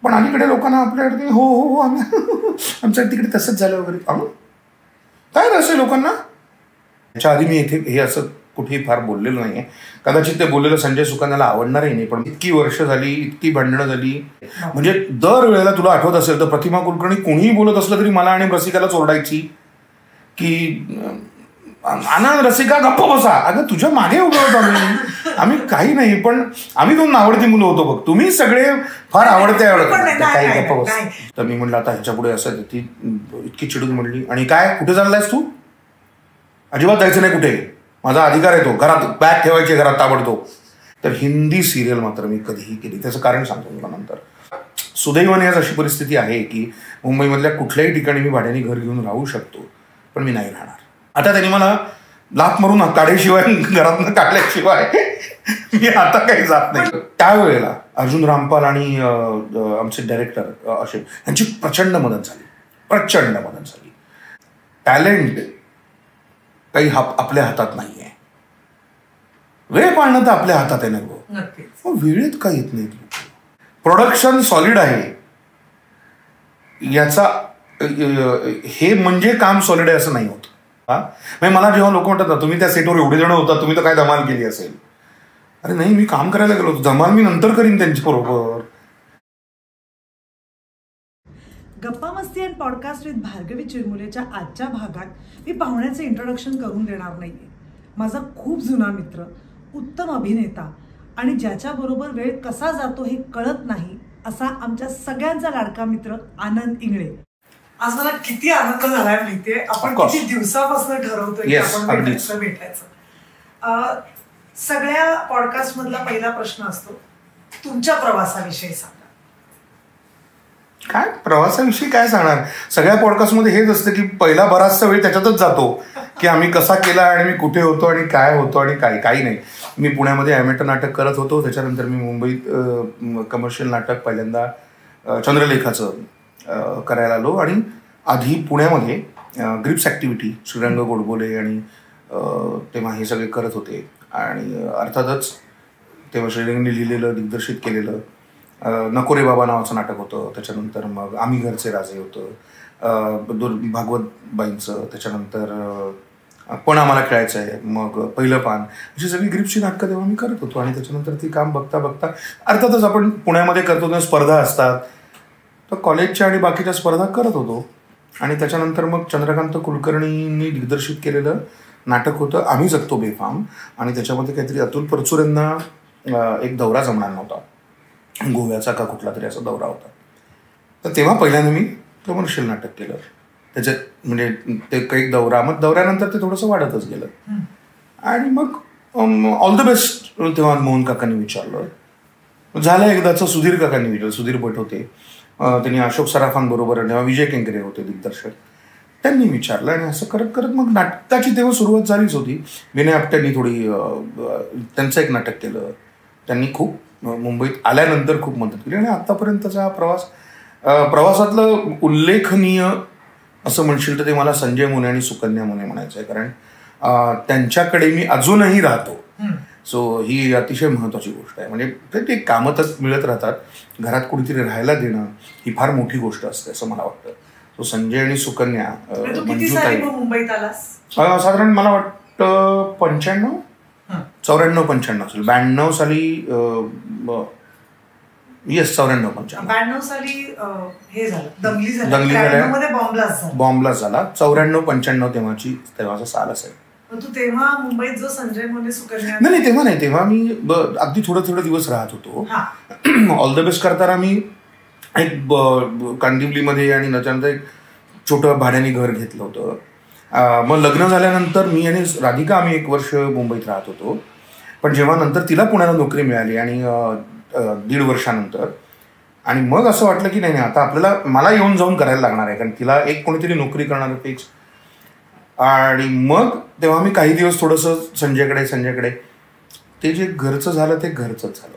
पण अलीकडे लोकांना आपल्याकडे हो हो हो आम्ही आमच्या तिकडे तसंच झालं वगैरे. काय रस लोकांना. याच्या आधी मी इथे हे असं कुठेही फार बोललेलं नाही आहे. कदाचित ते बोललेलं संजय सुकन्याला आवडणारही नाही. पण इतकी वर्ष झाली, इतकी भांडणं झाली, म्हणजे दर वेळेला तुला आठवत असेल तर प्रतिमा कुलकर्णी कोणीही बोलत असलं तरी मला आणि रसिकाला चोरडायची की आनंद रसिका गप्प बसा. अगं तुझ्या मागे उभं होतो आम्ही काही नाही, पण आम्ही दोन आवडती मुलं होतो बघ. तुम्ही सगळे फार आवडते काही गप्प बस. तर मी म्हणलं आता ह्याच्या पुढे असं. ती इतकी चिडून म्हणली आणि काय कुठे चाललायस तू. अजिबात जायचं नाही कुठे, माझा अधिकार आहे तो. घरात बॅग ठेवायची घरात ताबडतोब. तर हिंदी सिरियल मात्र मी कधीही केली. त्याचं कारण सांगतो तुला नंतर. सुदैवाने आज अशी परिस्थिती आहे की मुंबईमधल्या कुठल्याही ठिकाणी मी भाड्याने घर घेऊन राहू शकतो, पण मी नाही राहणार. आता त्यांनी मला लाथ मारून काढल्याशिवाय, घरातनं काढल्याशिवाय मी आता काही जात नाही. त्यावेळेला अर्जुन रामपाल आणि आमचे डायरेक्टर असे यांची प्रचंड मदत झाली, प्रचंड मदत झाली. टॅलेंट काही आपल्या हातात नाही आहे. वेळ पाळणं तर आपल्या हातात आहे. नाही मग वेळेत का येत नाही. प्रोडक्शन सॉलिड आहे याचा हे म्हणजे काम सॉलिड आहे असं नाही होत. मला जेव्हा लोक म्हणतात ना तुम्ही त्या सेटवर एवढे जण होता, तुम्ही तर काय धमाल केली असेल. अरे नाही, मी काम करायला गेलो होतो. धमाल मी नंतर करीन त्यांच्याबरोबर. गप्पा मस्ती अँड पॉडकास्ट विथ भार्गवी चिरमुलेच्या आजच्या भागात मी पाहुण्याचे इंट्रोडक्शन करून देणार नाहीये. माझा खूप जुना मित्र, उत्तम अभिनेता आणि ज्याच्याबरोबर वेळ कसा जातो हे कळत नाही असा आमच्या सगळ्यांचा लाडका मित्र आनंद इंगळे. आज मला किती आनंद झालाय माहितीये. आपण किती दिवसापासून ठरवतोय की आपण भेटायचं. सगळ्या पॉडकास्ट मधला पहिला प्रश्न असतो तुमच्या प्रवासाविषयी सांगा. काय प्रवासाविषयी काय सांगणार. सगळ्या पॉडकास्टमध्ये हेच असतं की पहिला बराचसा वेळ त्याच्यातच जातो की आम्ही कसा केला आणि मी कुठे होतो आणि काय होतो आणि काही नाही. मी पुण्यामध्ये ॲमेटर नाटक करत होतो. त्याच्यानंतर मी मुंबईत कमर्शियल नाटक पहिल्यांदा चंद्रलेखाचं करायला आलो. आणि आधी पुण्यामध्ये ग्रिप्स ॲक्टिव्हिटी श्रीरंग गोडबोले आणि तेव्हा हे सगळे करत होते. आणि अर्थातच तेव्हा श्रीरंगने लिहिलेलं, दिग्दर्शित केलेलं नको रे बाबा नावाचं नाटक होतं. त्याच्यानंतर मग आम्ही घरचे राजे होतं भागवतबाईंचं. त्याच्यानंतर पण आम्हाला खेळायचं आहे, मग पहिलं पान, अशी सगळी ग्रिप्सची नाटकं तेव्हा मी करत होतो. आणि त्याच्यानंतर ती काम बघता बघता अर्थातच आपण पुण्यामध्ये करतो तेव्हा स्पर्धा असतात, तर कॉलेजच्या आणि बाकीच्या स्पर्धा करत होतो. आणि त्याच्यानंतर मग चंद्रकांत कुलकर्णींनी दिग्दर्शित केलेलं नाटक होतं आम्ही जगतो बेफाम. आणि त्याच्यामध्ये काहीतरी अतुल परचूर यांना एक दौरा जमणार नव्हता, गोव्याचा का कुठला तरी असा दौरा होता. तर तेव्हा पहिल्यांदा मी कमर्शियल नाटक केलं. त्याच्यात म्हणजे ते काही दौरा, मग दौऱ्यानंतर ते थोडंसं वाढतच गेलं. आणि मग ऑल द बेस्ट तेव्हा मोहन काकांनी विचारलं. झालं एकदाचं सुधीर काकांनी विचारलं. सुधीर भट होते, त्यांनी अशोक सराफांबरोबर, तेव्हा विजय केंकरे होते दिग्दर्शक, त्यांनी विचारलं. आणि असं करत करत मग नाटकाची तेव्हा सुरुवात झालीच होती. विनय आपट्यांनी थोडी त्यांचं एक नाटक केलं. त्यांनी खूप मुंबईत आल्यानंतर खूप मदत केली. आणि आत्तापर्यंतचा प्रवासातलं उल्लेखनीय असं म्हणशील तर ते मला संजय मोने आणि सुकन्या मोने म्हणायचं आहे. कारण त्यांच्याकडे मी अजूनही राहतो. सो ही अतिशय महत्त्वाची गोष्ट आहे. म्हणजे ते कामं तर मिळत राहतात, घरात कुठेतरी राहायला देणं ही फार मोठी गोष्ट असते असं मला वाटतं. सो संजय आणि सुकन्या मुंबईत आलास साधारण मला वाटतं 94-95 असेल. 92 साली 94 साली हे झालं, दंगली झाल्या, बॉम्बलाच झाला. 94-95 तेव्हाचा साल असेल. तू तेव्हा मुंबईत जो संजय मोने सुकन्या नाही तेव्हा नाही, तेव्हा मी अगदी थोडं दिवस राहत होतो. ऑल द बेस्ट करताना मी एक कांदिवलीमध्ये आणि त्याच्यानंतर एक छोटं भाड्याने घर घेतलं होतं. मग लग्न झाल्यानंतर मी आणि राधिका आम्ही 1 वर्ष मुंबईत राहत होतो. पण जेव्हा नंतर तिला पुण्याला नोकरी मिळाली आणि 1.5 वर्षानंतर, आणि मग असं वाटलं की नाही आता आपल्याला मला येऊन जाऊन करायला लागणार आहे, कारण तिला एक कोणीतरी नोकरी करणार फिक्स. आणि मग तेव्हा मी काही दिवस थोडंसं संजयकडे ते जे घरचं झालं ते घरचंच झालं.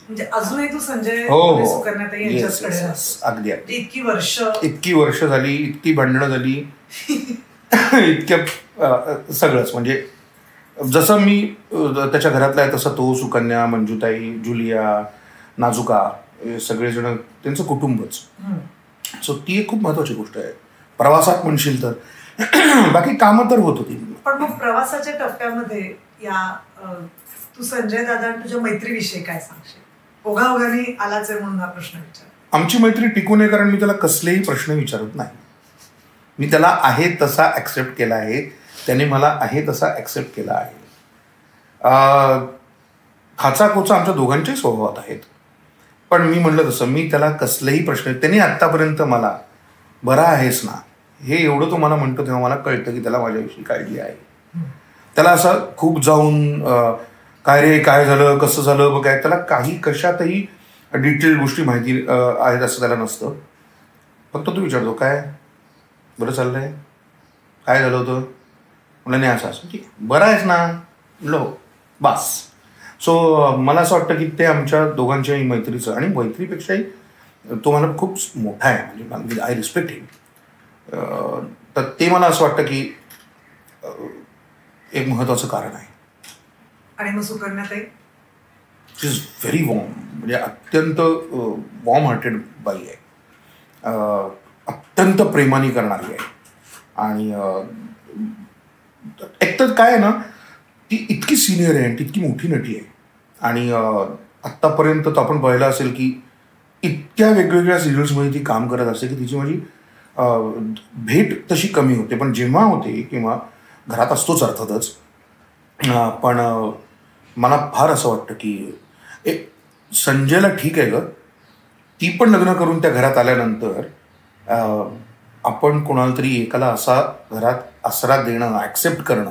म्हणजे अजूनही तू संजय अगदी इतकी वर्ष झाली, इतकी भांडणं झाली, इतक्या सगळंच. म्हणजे जसं मी त्याच्या घरातला आहे तसं तो, सुकन्या, मंजुताई, जुलिया, नाजुका, सगळेजण त्यांचं कुटुंबच. सो ती एक खूप महत्वाची गोष्ट आहे प्रवासात म्हणशील तर. बाकी कामं तर होत होती. पण मग प्रवासाच्या टप्प्यामध्ये या तू संजय दादा तुझ्या मैत्रीविषयी काय सांगशील? ओघाओघाने आलाच आहे म्हणून हा प्रश्न विचार. आमची मैत्री टिकू नये कारण मी त्याला कसलेही प्रश्न विचारत नाही. मी त्याला आहे तसा ऍक्सेप्ट केला आहे, त्याने मला आहे तसा ऍक्सेप्ट केला आहे. खाचाखोचा आमच्या दोघांच्याही स्वभावात आहेत. पण मी म्हणलं तसं मी त्याला कसलेही प्रश्न, त्याने आत्तापर्यंत मला बरा आहेस ना हे एवढं तो मला म्हणतो तेव्हा मला कळतं की त्याला माझ्याविषयी काळजी आहे. त्याला असं खूप जाऊन काय रे काय झालं कसं झालं बघ काय, त्याला काही कशातही डिटेल गोष्टी माहिती आहेत असं त्याला नसतं. फक्त तू विचारतो काय बरं चाललंय, काय झालं होतं, म्हणलं नाही असं असं ठीक बरं आहेस ना म्हणलं हो बास. सो मला असं वाटतं की ते आमच्या दोघांच्याही मैत्रीचं, आणि मैत्रीपेक्षाही तो मला खूप मोठा आहे म्हणजे आय रिस्पेक्ट हिम. तर ते मला असं वाटतं की एक महत्वाचं कारण आहे. आणि मग सुकन्याताई शी इज व्हेरी वॉर्म, म्हणजे अत्यंत वॉर्म हार्टेड बाई आहे, अत्यंत प्रेमाने करणारी आहे. आणि एक तर काय आहे ना, ती इतकी सिनियर आहे आणि ती इतकी मोठी नटी आहे. आणि आत्तापर्यंत तर आपण पाहिलं असेल की इतक्या वेगवेगळ्या सिरियल्समध्ये ती काम करत असते की तिची माझी भेट तशी कमी होते. पण जेव्हा होते किंवा घरात असतोच अर्थातच, पण मला फार असं वाटतं की एक संजयला ठीक आहे ग, ती पण लग्न करून त्या घरात आल्यानंतर आपण कोणाला तरी एकाला असा घरात आसरा देणं, ऍक्सेप्ट करणं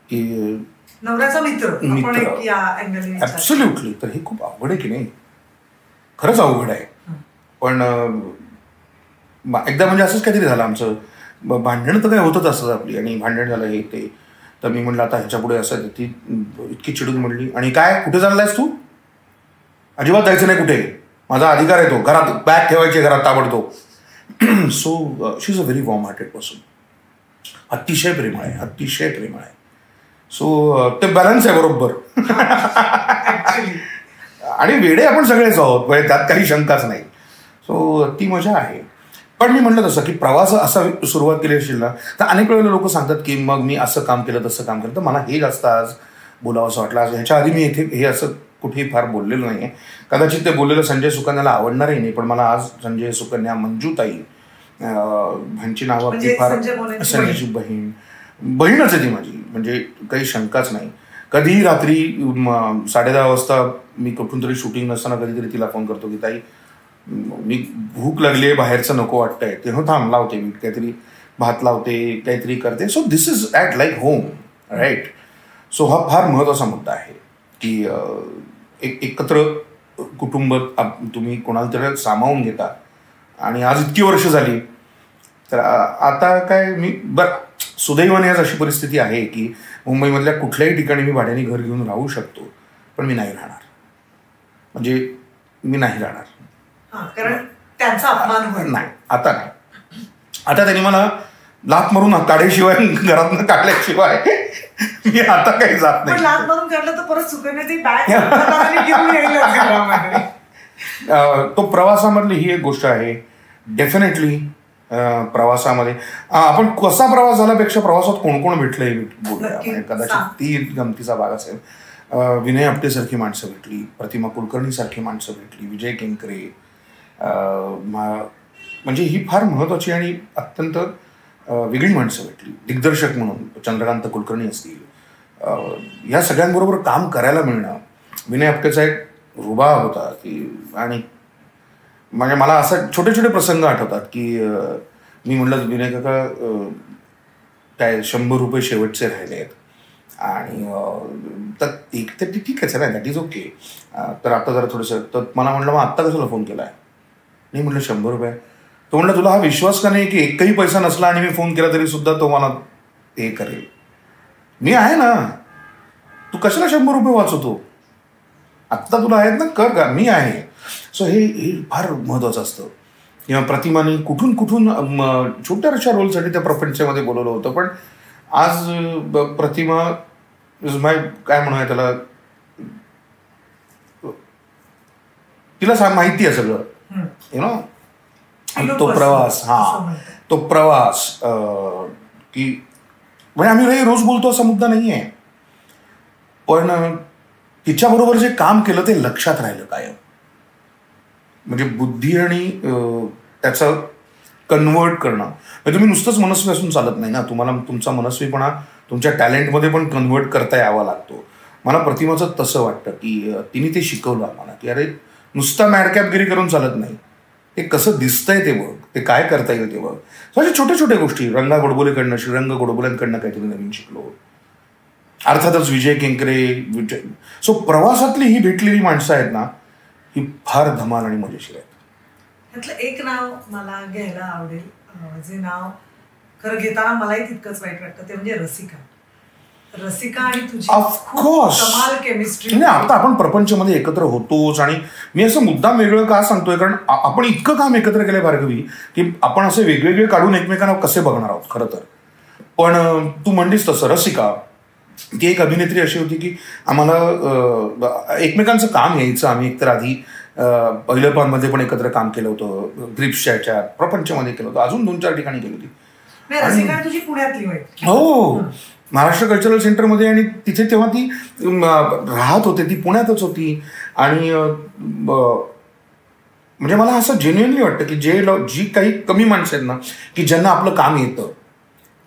की नवऱ्याचा मित्र ऍब्सोल्युटली, तर हे खूप अवघड आहे की नाही, खरंच अवघड आहे. पण एकदा म्हणजे असंच काहीतरी झालं आमचं, भांडण तर काय होतच असतं आपली, आणि भांडण झालं हे ते. तर मी म्हणलं आता ह्याच्या पुढे असं, ती इतकी चिडून म्हणली आणि काय कुठे चाललायस तू, अजिबात जायचं नाही कुठे, माझा अधिकार आहे तो, घरात बॅग ठेवायची घरात ताबडतोब. So she is a very warm hearted person, अतिशय प्रेमळ आहे, अतिशय प्रेमळ आहे. सो ते बॅलन्स आहे बरोबर. आणि वेडे आपण सगळेच आहोत म्हणजे त्यात काही शंकाच नाही. सो ती मजा आहे. पण मी म्हटलं तसं की प्रवास असा सुरुवात केली असेल ना, तर अनेक वेळेला लोक सांगतात की मग मी असं काम केलं तसं काम केलं. तर मला हे जास्त आज बोलावं असं वाटलं. आज ह्याच्या आधी मी इथे हे असं कुठेही फार बोललेलं नाही आहे. कदाचित ते बोललेलं संजय सुकन्याला आवडणारही नाही, पण मला आज संजय सुकन्या, मंजूताई ह्यांची नावं अगदी फार, संजयची बहीणच आहे ती माझी, म्हणजे काही शंकाच नाही. कधीही रात्री 10:30 वाजता मी कुठून तरी शूटिंग नसताना कधीतरी तिला फोन करतो की ताई मी भूक लागली आहे, बाहेरचं नको वाटतंय, तेव्हा थांब लावते मी काहीतरी, भात लावते, काहीतरी करते. So this is at like home, right. So हा फार महत्त्वाचा मुद्दा आहे की एक एकत्र कुटुंब तुम्ही कोणाला तरी सामावून घेता. आणि आज इतकी वर्ष झाली तर आता काय मी सुदैवाने आज अशी परिस्थिती आहे की मुंबईमधल्या कुठल्याही ठिकाणी मी भाड्याने घर घेऊन राहू शकतो, पण मी नाही राहणार, म्हणजे मी नाही राहणार. कारण त्यांचा अपमान नाही, आता नाही. आता त्यांनी मला लाथ मारून काढल्याशिवाय, घरातनं काढल्याशिवाय मी आता काही जात नाही. लाथ मारून काढलं तर परत सुकन्या ती बॅग घेऊन यायला. तो प्रवासामधली ही एक गोष्ट आहे डेफिनेटली. प्रवासामध्ये आपण कसा प्रवास झाल्यापेक्षा प्रवासात कोण कोण भेटलंय बोलूया. कदाचित ती गमतीचा भाग असेल. विनय आपटेसारखी माणसं भेटली, प्रतिमा कुलकर्णीसारखी माणसं भेटली, विजय केंकरे, म्हणजे ही फार महत्वाची आणि अत्यंत वेगळी माणसं भेटली. दिग्दर्शक म्हणून चंद्रकांत कुलकर्णी असतील, या सगळ्यांबरोबर काम करायला मिळणं. विनय आपटेचा एक रुबाब होता की, आणि म्हणजे मला असं छोटे छोटे प्रसंग आठवतात की मी म्हटलं विनय काका काय 100 रुपये शेवटचे राहिले आहेत, आणि तर एक तर ठीक आहे ना, दॅट इज ओके. तर आता जरा थोडंसं, तर मला म्हटलं मग आत्ता कशाला फोन केला आहे. नाही म्हटलं 100 रुपये. तो म्हटलं तुला हा विश्वास का नाही की एकही पैसा नसला आणि मी फोन केला तरी सुद्धा तो मला हे करेल. मी आहे ना, तू कशाला 100 रुपये वाचवतो, आत्ता तुला आहेत ना, कर का, मी आहे. सो हे फार महत्वाचं असतं. किंवा प्रतिमाने कुठून कुठून छोट्याशा रोलसाठी त्या प्रपंचामध्ये बोलवलं होतं, पण आज प्रतिमा इज माय, काय म्हणूया त्याला, तिला माहिती आहे सगळं यु नो तो प्रवास तो प्रवास की म्हणजे आम्ही रोज बोलतो असा मुद्दा नाही आहे, पण तिच्याबरोबर जे काम केलं ते लक्षात राहिलं कायम. म्हणजे बुद्धी आणि त्याचं कन्वर्ट करणं. म्हणजे तुम्ही नुसतंच मनस्वी असून चालत नाही ना, तुम्हाला तुमचा मनस्वीपणा तुमच्या टॅलेंटमध्ये पण कन्वर्ट करता यावा लागतो. मला प्रतिमाचं तसं वाटतं की तिने ते शिकवलं आम्हाला की अरे नुसता मॅडकॅपगिरी करून चालत नाही, ते कसं दिसतंय ते बघ, ते काय करता येईल ते बघ. म्हणजे छोट्या छोट्या गोष्टी, रंगा गोडबोलेकडनं श्रीरंग गोडबोलेंकडनं काहीतरी नवीन शिकलो. अर्थातच विजय केंकरे. सो प्रवासातली ही भेटलेली माणसं आहेत ना, ही फार धमाल आणि मजेशीर आहेत. त्यातलं एक नाव मला घ्यायला आवडेल, जे नाव खरं घेताना मलाही तितकंच वाईट वाटतं, ते म्हणजे रसिका. रसिका आणि तुझी कमाल केमिस्ट्री. नाही, आता आपण प्रपंचमध्ये एकत्र होतोच. आणि मी असं मुद्दाम वेगळं का सांगतोय, कारण आपण इतकं काम एकत्र केलंय भार्गवी की आपण असे वेगवेगळे काढून एकमेकांना कसे बघणार आहोत खरं तर. पण तू म्हणलीस तसं रसिका ती एक अभिनेत्री अशी होती की आम्हाला एकमेकांचं काम यायचं. आम्ही एकतर आधी पहिलं पानमध्ये पण एकत्र काम केलं होतं, ग्रिप्सच्या प्रपंचमध्ये केलं होतं, अजून 2-4 ठिकाणी केली होती. तुझी पुण्यातली हो, महाराष्ट्र कल्चरल सेंटरमध्ये. आणि तिथे तेव्हा ती राहत होते, ती पुण्यातच होती. आणि म्हणजे मला असं जेन्युअनली वाटतं की जी काही कमी माणसं आहेत ना की ज्यांना आपलं काम येतं,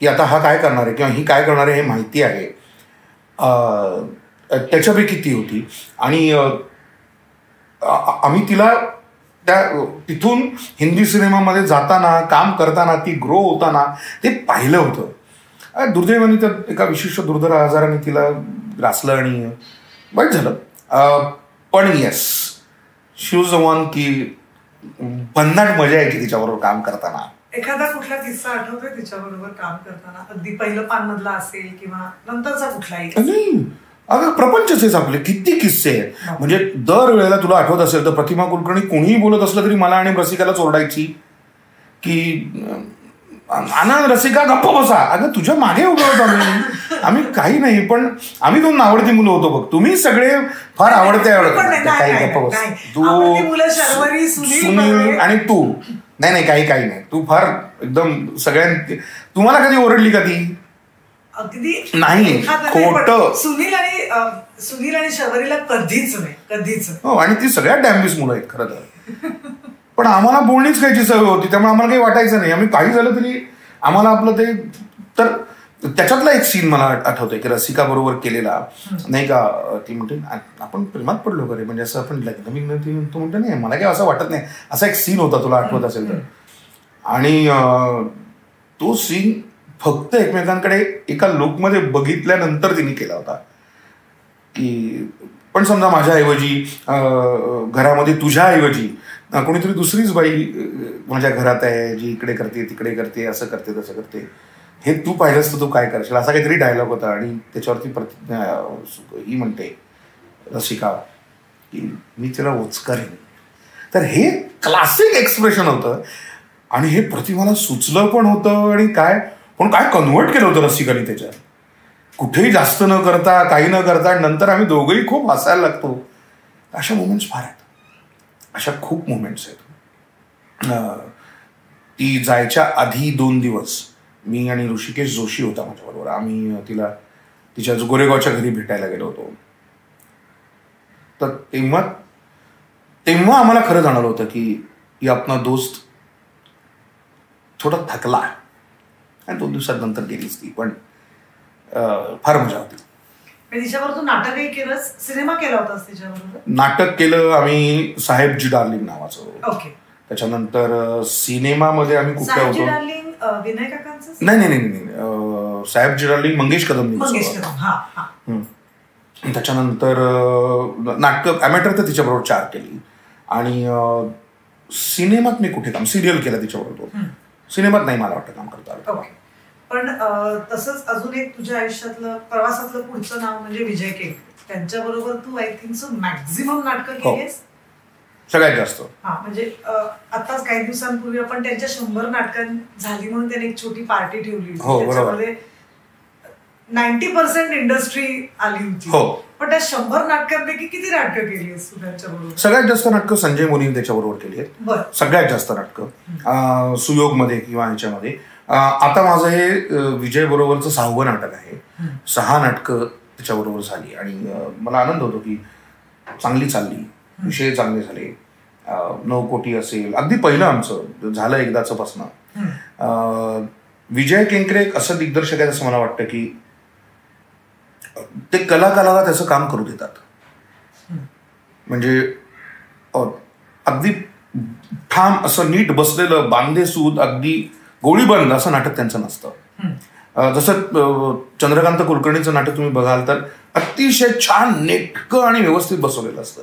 की आता हा काय करणार आहे किंवा ही काय करणार आहे हे माहिती आहे, त्याच्यापैकी ती होती. आणि आम्ही तिला तिथून हिंदी सिनेमामध्ये जाताना, काम करताना, ती ग्रो होताना ते पाहिलं होतं. दुर्दैवाने तर एका विशिष्ट दुर्धर आजाराने तिला ग्रासलं आणि वाईट झालं. पण yes, she was the one की भन्नाट मजा आहे की तिच्याबरोबर काम करताना. एखादा कुठला किस्सा आठवतोय तिच्याबरोबर काम करताना, अगदी पहिलं पानमधला असेल किंवा नंतरचा कुठलाही? नाही अगं, प्रपंचच आपले किती किस्से आहेत. म्हणजे दर वेळेला तुला आठवत असेल तर प्रतिमा कुलकर्णी कोणीही बोलत असलं तरी मला आणि रसिकाला चोरडायची की आनंद रसिका गप्प बसा. अगं तुझ्या मागे उभं होतो आम्ही काही नाही, पण आम्ही 2 आवडती मुलं होतो बघ. तुम्ही सगळे फार आवडते काही गप्प बस. तू सुनील आणि तू नाही काही नाही. तू फार एकदम सगळ्यांनी. तुम्हाला कधी ओरडली का ती? अगदी नाही, खोटं. सुनील आणि शर्वरीला कधीच. हो, आणि ती सगळ्यात डॅम्बिस मुलं आहेत खरं तर. पण आम्हाला बोलणीच खायची सवय होती, त्यामुळे आम्हाला काही वाटायचं नाही. आम्ही काही झालं तरी आम्हाला आपलं ते. तर त्याच्यातला एक सीन मला आठवतोय की रसिका बरोबर केलेला, नाही का, ती म्हणते आपण प्रेमात पडलो का रे, म्हणजे असं आपण लग्न तो म्हणतो नाही मला काही असं वाटत नाही. असा एक सीन होता, तुला आठवत असेल तर. आणि तो सीन फक्त एकमेकांकडे एका लुकमध्ये बघितल्यानंतर तिने केला होता. की पण समजा माझ्याऐवजी घरामध्ये तुझ्याऐवजी कोणीतरी दुसरीच बाई माझ्या घरात आहे, जी इकडे करते तिकडे करते, असं करते तसं करते, हे तू पाहिलंस तर तू काय करशील, असा काहीतरी डायलॉग होता. आणि त्याच्यावरती ही म्हणते रसिका की मी तिला ओचकारेन. तर हे क्लासिक एक्सप्रेशन होतं. आणि हे प्रतिमाला सुचलं पण होतं. आणि काय कन्वर्ट केलं होतं रसिकाने त्याच्यात, कुठेही जास्त न करता, काही न करता. नंतर आम्ही दोघंही खूप हसायला लागतो. अशा मोमेंट्स फार आहेत, अशा खूप मोमेंट्स आहेत. ती जायच्या आधी 2 दिवस मी आणि ऋषिकेश जोशी होता माझ्याबरोबर. आम्ही तिला तिच्या गोरेगावच्या घरी भेटायला गेलो होतो. तर तेव्हा आम्हाला खरं जाणवलं होतं की आपला दोस्त थोडा थकला. आणि 2 दिवसानंतर गेलीच ती, पण फार मजा होती. तिच्याबरोबर तू नाटकही केलंस, सिनेमा केला होतास तिच्याबरोबर? नाटक केलं आम्ही, साहेबजी डार्लिंग नावाचं. ओके. त्याच्यानंतर सिनेमामध्ये आम्ही कुठल्या होतो, विनय काकांचं? नाही, साहेबजी डार्लिंग मंगेश कदम. त्याच्यानंतर नाटक ॲमेटर तर तिच्याबरोबर 4 केली. आणि सिनेमात मी कुठे काम, सिरियल केलं तिच्याबरोबर. सिनेमात नाही मला वाटतं काम करता आलं. पण तसंच अजून एक तुझ्या आयुष्यातलं प्रवासातलं पुढचं नाव म्हणजे विजय केंकरे. त्यांच्याबरोबर तू आय थिंक सो मॅक्झिमम नाटकं केलीस. सगळ्यात जास्त. म्हणजे आताच काही दिवसांपूर्वी आपण त्यांच्या 100 नाटकं झाली म्हणून त्यांनी एक छोटी पार्टी ठेवली होती. त्याच्यामध्ये 90% इंडस्ट्री आली होती. पण त्या 100 नाटकांपैकी किती नाटकं केली आहेस तू त्यांच्याबरोबर? सगळ्यात जास्त नाटकं संजय मोनी त्याच्याबरोबर केली आहेत. सगळ्यात जास्त नाटकं सुयोगमध्ये किंवा ह्याच्यामध्ये. आता माझं हे विजय बरोबरचं 6वं नाटक आहे. 6 नाटकं त्याच्याबरोबर झाली आणि मला आनंद होतो की चांगली चालली, विषय चांगले झाले. 9 कोटी असेल, अगदी पहिलं आमचं झालं एकदाचं पासनं. विजय केंकरे एक असं दिग्दर्शक आहे असं मला वाटतं की ते कलाकाराला त्याचं काम करू देतात. म्हणजे अगदी ठाम असं नीट बसलेलं बांधेसूद अगदी गोळीबंद असं नाटक त्यांचं नसतं. जसं चंद्रकांत कुलकर्णीचं नाटक तुम्ही बघाल तर अतिशय छान नेटकं आणि व्यवस्थित बसवलेलं असतं.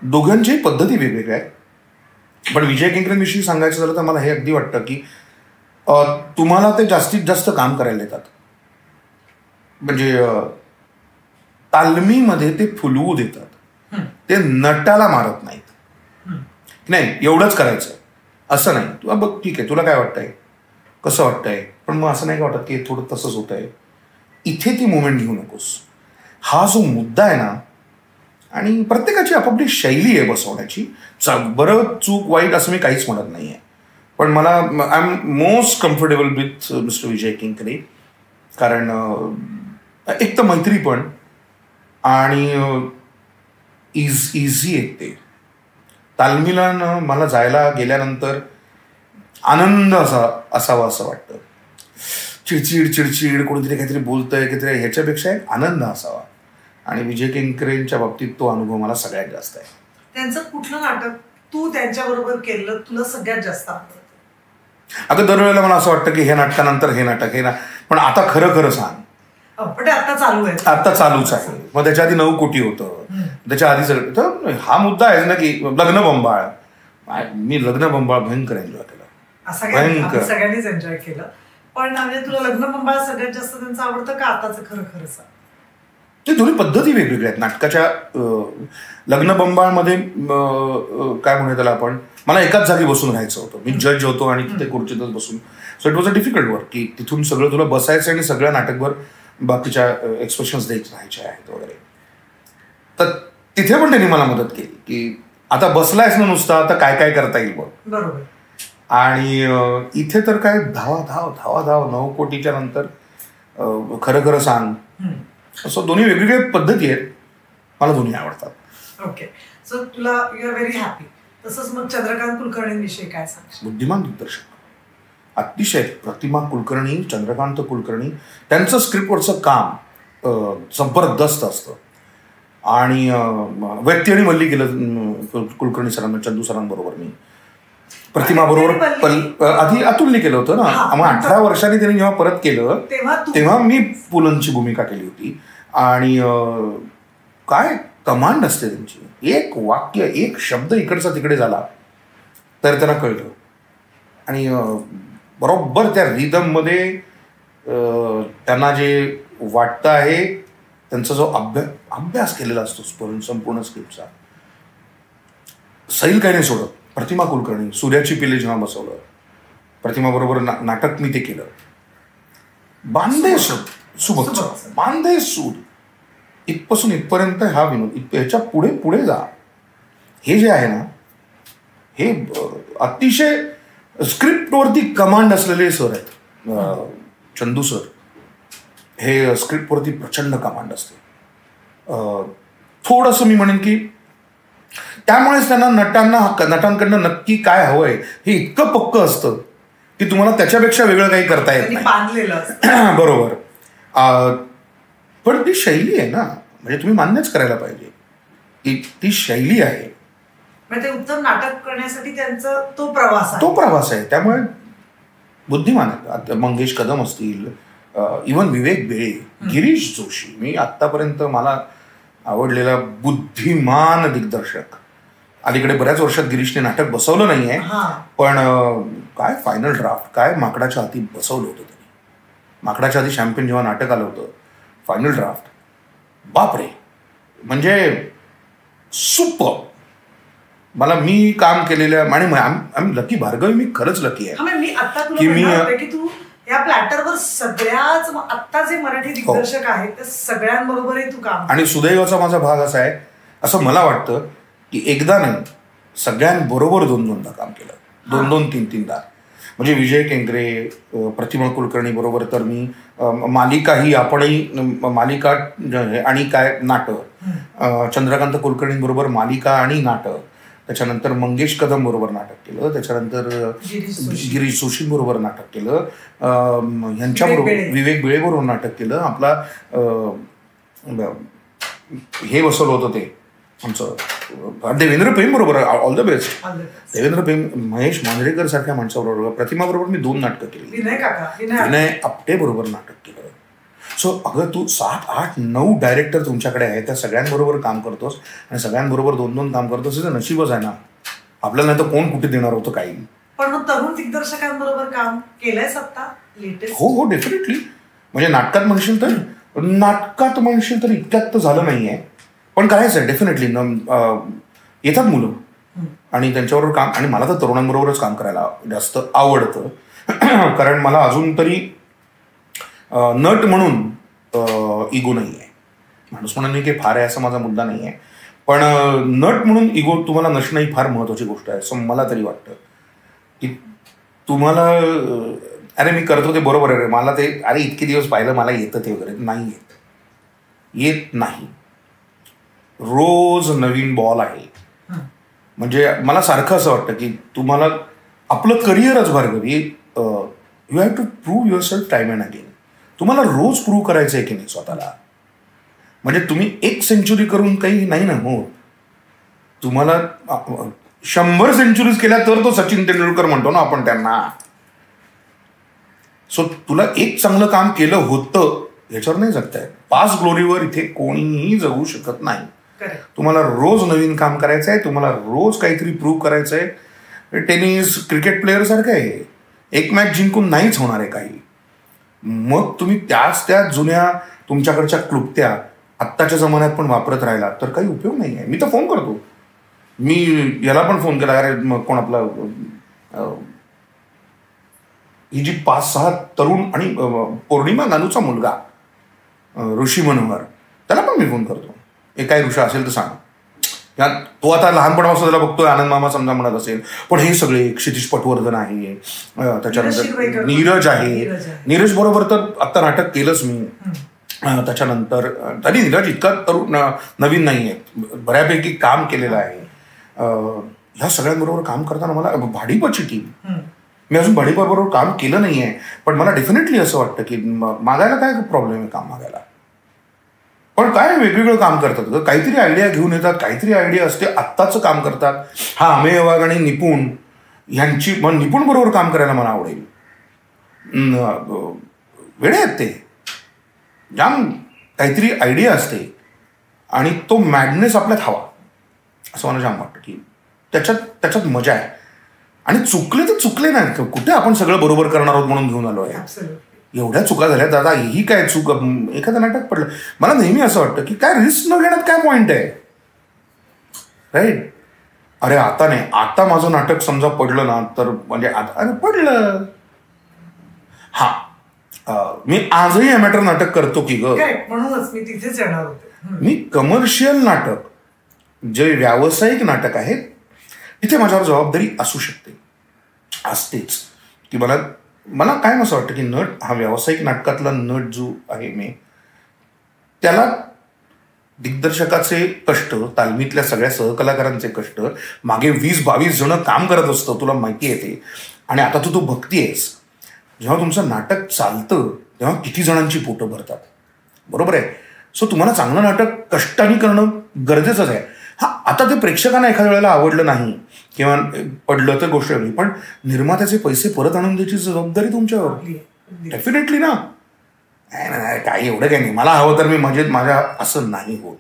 दोघांची पद्धती वेगवेगळ्या आहेत. पण विजय केंकरेंविषयी सांगायचं झालं तर मला हे अगदी वाटतं की तुम्हाला ते जास्तीत जास्त काम करायला येतात. म्हणजे तालमीमध्ये ते फुलवू देतात, ते नटाला मारत नाहीत. नाही एवढंच करायचं असं नाही, तुला बघ ठीक आहे तुला काय वाटतंय, कसं वाटतंय, पण मग असं नाही का वाटत की थोडं तसंच होत आहे, इथे ती मुवमेंट घेऊ नकोस. हा जो मुद्दा आहे ना, आणि प्रत्येकाची आपापली शैली आहे बसवण्याची. बरं चूक वाईट असं मी काहीच म्हणत नाही आहे, पण मला I am most comfortable with mister Vijay Kenkre. कारण एक तर मैत्री पण आणि इझी आहेत ते. तालमीला मला जायला गेल्यानंतर आनंद असावा असं वाटतं. चिडचिड कोणीतरी काहीतरी बोलतंय काहीतरी, ह्याच्यापेक्षा एक आनंद असावा. आणि विजय केंकरेंच्या बाबतीत तो अनुभव मला सगळ्यात जास्त आहे. त्यांचं कुठलं नाटक तू त्यांच्याबरोबर केलं तुला सगळ्यात जास्त आवडतं? अगं दरवेळेला मला असं वाटतं की हे नाटकानंतर हे नाटक हे ना, पण आता खरं खरं सांग. पण आता चालू आहे, आता चालूच आहे. मग त्याच्या आधी 9 कोटी होतं, त्याच्या आधी सगळं. हा मुद्दा आहे ना की लग्न बंबाळ. मी लग्न बंबाळ भयंकर एन्जॉय केलं, भयंकर सगळ्यांनीच एन्जॉय केलं. पण म्हणजे तुला लग्न बंबाळ सगळ्यात जास्त त्यांचं आवडतं का आताचं खरं खरं सांग? ते दोन्ही पद्धती वेगवेगळ्या आहेत नाटकाच्या. लग्न बंबाळमध्ये काय म्हणूया त्याला आपण, मला एकाच जागी बसून राहायचं होतं. मी जज होतो आणि तिथे खुर्चीतच बसून. So it was a difficult work की तिथून सगळं तुला बसायचं आणि सगळ्या नाटकभर बाकीच्या एक्सप्रेशन्स द्यायचे राहायचे आहेत वगैरे. तर तिथे पण त्यांनी मला मदत केली की आता बसलायस ना नुसता, आता काय काय करता येईल बघ. बरोबर. आणि इथे तर काय धावा 9 कोटीच्या नंतर खरं खरं सांग. असं दोन्ही वेगवेगळ्या पद्धती आहेत, मला दोन्ही आवडतात. ओके, सो तुला यू आर व्हेरी हॅपी. तसंच मग चंद्रकांत कुलकर्णींविषयी काय सांगशील? बुद्धिमान दिग्दर्शक, अतिशय प्रतिमा कुलकर्णी, चंद्रकांत कुलकर्णी. त्यांचं स्क्रिप्टवरचं काम जबरदस्त असतं. आणि व्यक्ती आणि मल्ली केलं कुलकर्णी सरांना, चंदू सरांबरोबर. मी प्रतिमा बरोबर आधी अतुलने केलं होतं ना. मग 18 वर्षांनी त्यांनी जेव्हा परत केलं तेव्हा मी पुलंची भूमिका केली होती. आणि काय कमांड असते त्यांची. एक वाक्य एक शब्द इकडचा तिकडे झाला तर त्यांना कळलं. आणि बरोबर त्या रिदममध्ये त्यांना जे वाटतं आहे त्यांचा जो अभ्यास केलेला असतो संपूर्ण स्क्रिप्टचा. सैल काही नाही सोडत. प्रतिमा कुलकर्णी, सूर्याची पिले जेव्हा बसवलं प्रतिमा बरोबर नाटक मी ते केलं. बांधे सूद इथपासून इथपर्यंत हा विनोद, ह्याच्या पुढे पुढे जा. हे जे आहे ना, हे अतिशय स्क्रिप्टवरती कमांड असलेले सर आहेत. चंदू सर हे स्क्रिप्टवरती प्रचंड कमांड असते. थोडंसं मी म्हणेन की त्यामुळेच त्यांना नटांकडनं नक्की काय हवंय हे इतकं पक्क असतं की तुम्हाला त्याच्यापेक्षा वेगळं काही करता येत नाही. बरोबर. पण ती शैली आहे ना, म्हणजे तुम्ही मान्यच करायला पाहिजे की ती शैली आहे. ते उत्तम नाटक करण्यासाठी त्यांचा तो प्रवास आहे. त्यामुळे बुद्धिमान आहेत. मंगेश कदम असतील, इव्हन विवेक बेळे, गिरीश जोशी. मी आत्तापर्यंत मला आवडलेला बुद्धिमान दिग्दर्शक. अलीकडे बऱ्याच वर्षात गिरीशने नाटक बसवलं नाहीये, पण काय फायनल ड्राफ्ट, काय माकडाच्या हाती बसवलं होतं त्यांनी. माकडाच्या हाती शॅम्पेन जेव्हा नाटक आलं होतं, फायनल ड्राफ्ट, बापरे, म्हणजे सुपर. मला मी काम केलेल्या आणि आम्ही लकी, भार्गवी मी खरंच लकी आहे की मी या प्लॅटरवर सगळ्याच आत्ता जे मराठी दिग्दर्शक आहेत त्या सगळ्यांबरोबरही तू काम. आणि सुदैवाचा माझा भाग असा आहे, असं मला वाटतं की एकदा नाही सगळ्यांबरोबर 2-2दा काम केलं, 2-2, 3-3दा. म्हणजे विजय केंकरे, प्रतिमा कुलकर्णी बरोबर तर मी मालिकाही आपणही मालिका आणि काय नाटक, चंद्रकांत कुलकर्णींबरोबर मालिका आणि नाटक, त्याच्यानंतर मंगेश कदम बरोबर नाटक केलं, त्याच्यानंतर गिरीश जोशी बरोबर नाटक केलं, ह्यांच्याबरोबर विवेक बिळेबरोबर नाटक केलं. आपला हे बसवलं होतं ते आमचं देवेंद्र पेम बरोबर, all the best. Devendra Pem, Mahesh Manjrekar सारख्या माणसाबरोबर, प्रतिमा बरोबर मी 2 नाटकं केली, विनय आपटे बरोबर नाटक केलं. सो अगं तू 7, 8, 9 डायरेक्टर तुमच्याकडे आहे, त्या सगळ्यांबरोबर काम करतोस आणि सगळ्यांबरोबर 2-2 काम करतोस, हे नशीबच आहे ना. आपल्याला नाही तर कोण कुठे देणार होतं काही. पण मग तरुण दिग्दर्शकांबरोबर काम केलंयस आता लेटेस्ट? हो डेफिनेटली. म्हणजे नाटकात म्हणशील तर इतक्यात तर झालं नाहीये, पण करायचं डेफिनेटली. येतात मुलं आणि त्यांच्याबरोबर काम, आणि मला तर तरुणांबरोबरच काम करायला जास्त आवडतं. कारण मला अजून तरी नट म्हणून इगो नाही आहे. माणूस म्हणून मी काही फार आहे असं माझा मुद्दा नाही आहे, पण नट म्हणून इगो तुम्हाला नसणं ही फार महत्त्वाची गोष्ट आहे असं मला तरी वाटतं. की तुम्हाला अरे मी करतो ते बरोबर आहे, मला ते अरे इतके दिवस पाहिलं मला येतं ते वगैरे नाही येत नाही. रोज नवीन बॉल आहे. म्हणजे मला सारखं असं वाटतं की तुम्हाला आपलं करिअरच Bhargavi, you have to prove yourself time and again. तुम्हाला रोज प्रूव्ह करायचं आहे की नाही स्वतःला. म्हणजे तुम्ही 1 सेंचुरी करून काही नाही ना हो, तुम्हाला 100 सेंचुरीज केल्या तर तो सचिन तेंडुलकर म्हणतो ना आपण त्यांना. सो तुला एक चांगलं काम केलं होतं ह्याच्यावर नाही जगताय. पास ग्लोरीवर इथे कोणीही जगू शकत नाही. तुम्हाला रोज नवीन काम करायचं आहे, तुम्हाला रोज काहीतरी प्रूव्ह करायचं आहे. टेनिस क्रिकेट प्लेअर सारखं आहे, एक मॅच जिंकून नाहीच होणार आहे काही. मग तुम्ही त्या जुन्या तुमच्याकडच्या क्लुप्त्या आत्ताच्या जमान्यात पण वापरत राहिला तर काही उपयोग नाही आहे. मी तर फोन करतो, मी याला पण फोन केला, अरे कोण आपला ही जी 5-6 तरुण आणि पौर्णिमा नानूचा मुलगा ऋषी मनोहर, त्याला पण मी फोन करतो. हे काय ऋषा असेल तर सांग. तो आता लहानपणापासून त्याला बघतोय, आनंद मामा समजा म्हणत असेल, पण हे सगळे क्षितिज पटवर्धन आहे, त्याच्यानंतर नीरज आहे. नीरज बरोबर तर आता नाटक केलंच मी. त्याच्यानंतर तरी नीरज इतका तरुण नवीन नाही आहे, बऱ्यापैकी काम केलेलं आहे. ह्या सगळ्यांबरोबर काम करताना मला भाडीपाची टीम, मी अजून भाडीपाबरोबर काम केलं नाही आहे, पण मला डेफिनेटली असं वाटतं की मागायला काय प्रॉब्लेम आहे काम मागायला. पण काय वेगवेगळं काम करतात, काहीतरी आयडिया घेऊन येतात, काहीतरी आयडिया असते, आत्ताचं काम करतात. हा अमेय वाघ आणि निपुण यांची, मग निपुण बरोबर काम करायला मला आवडेल. वेडे आहेत ते, जाम काहीतरी आयडिया असते आणि तो मॅडनेस आपल्यात हवा असं मला जाम वाटतं की त्याच्यात मजा आहे. आणि चुकले तर चुकले नाही, कुठे आपण सगळं बरोबर करणार आहोत म्हणून घेऊन आलो आहे. एवढ्या चुका झाल्या दादा, ही काय चूक, एखादं नाटक पडलं. मला नेहमी असं वाटतं की काय रिस्क न घेण्यात काय पॉइंट आहे, राईट. अरे आता नाही, आता माझं नाटक समजा पडलं ना तर म्हणजे आता अरे पडलं. हा मी आजही अमॅटर नाटक करतो की ग, म्हणूनच मी तिथेच येणार होते. मी कमर्शियल नाटक, जे व्यावसायिक नाटक आहेत तिथे माझ्यावर जबाबदारी असू शकते, असतेच. की मला काय असं वाटतं की नट हा व्यावसायिक नाटकातला नट जो आहे मी, त्याला दिग्दर्शकाचे कष्ट, तालमीतल्या सगळ्या सहकलाकारांचे कष्ट, मागे 20-22 जण काम करत असतं, तुला माहिती आहे ते. आणि आता तू बघतीयस, जेव्हा तुमचं नाटक चालतं तेव्हा किती जणांची पोटं भरतात, बरोबर आहे. सो तुम्हाला चांगलं नाटक कष्टाने करणं गरजेचंच आहे. हा आता ते प्रेक्षकांना एखाद्या वेळेला आवडलं नाही किंवा पडलं तर गोष्ट वेगळी, पण निर्मात्याचे पैसे परत आणून द्यायची जबाबदारी तुमच्यावर डेफिनेटली ना. काही एवढं काही नाही, मला हवं तर मी मजेत माझ्या, असं नाही होत.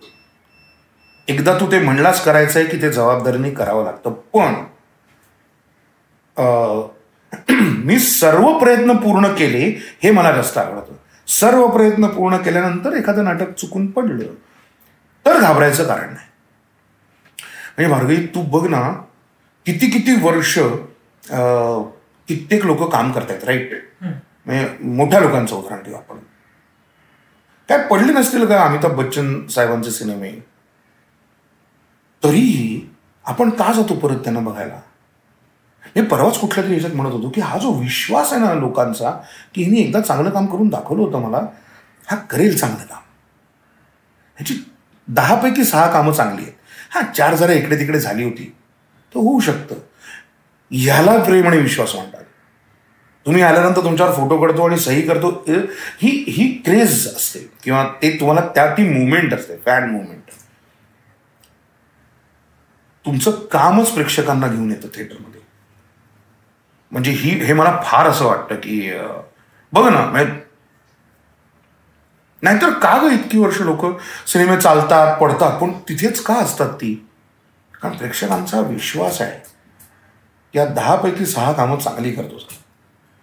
एकदा तू ते म्हणलाच करायचं आहे की ते जबाबदारीने करावं लागतं. पण मी सर्व प्रयत्न पूर्ण केले हे मला जास्त आवडतं. सर्व प्रयत्न पूर्ण केल्यानंतर एखादं नाटक चुकून पडलं तर घाबरायचं कारण नाही. म्हणजे भार्गवी तू बघ ना, किती वर्ष कित्येक लोक काम करतायत, राईट. म्हणजे मोठ्या लोकांचं उदाहरण घेऊ आपण. काय पडले नसतील का अमिताभ बच्चन साहेबांचे सिनेमे, तरीही आपण का जातो परत त्यांना बघायला. हे परवाच कुठल्या तरी याच्यात म्हणत होतो की हा जो विश्वास आहे ना लोकांचा की हिने एकदा चांगलं काम करून दाखवलं होतं मला, हा करेल चांगलं काम. ह्याची 10 पैकी 6 कामं चांगली आहेत. हा 4 जरा इकडे तिकडे झाली होती तर होऊ शकतं. ह्याला प्रेम आणि विश्वास म्हणतात. तुम्ही आल्यानंतर तुमच्यावर फोटो काढतो आणि सही करतो, ही क्रेज असते किंवा ते तुम्हाला ती मुवमेंट असते, फॅन मुवमेंट. तुमचं कामच प्रेक्षकांना घेऊन येतं थिएटरमध्ये. म्हणजे हे मला फार असं वाटतं की बघ ना, नाहीतर का ग इतकी वर्ष लोक सिनेमे चालतात पडतात पण तिथेच का असतात ती? कारण प्रेक्षकांचा विश्वास आहे या 10 पैकी 6 कामं चांगली करतो,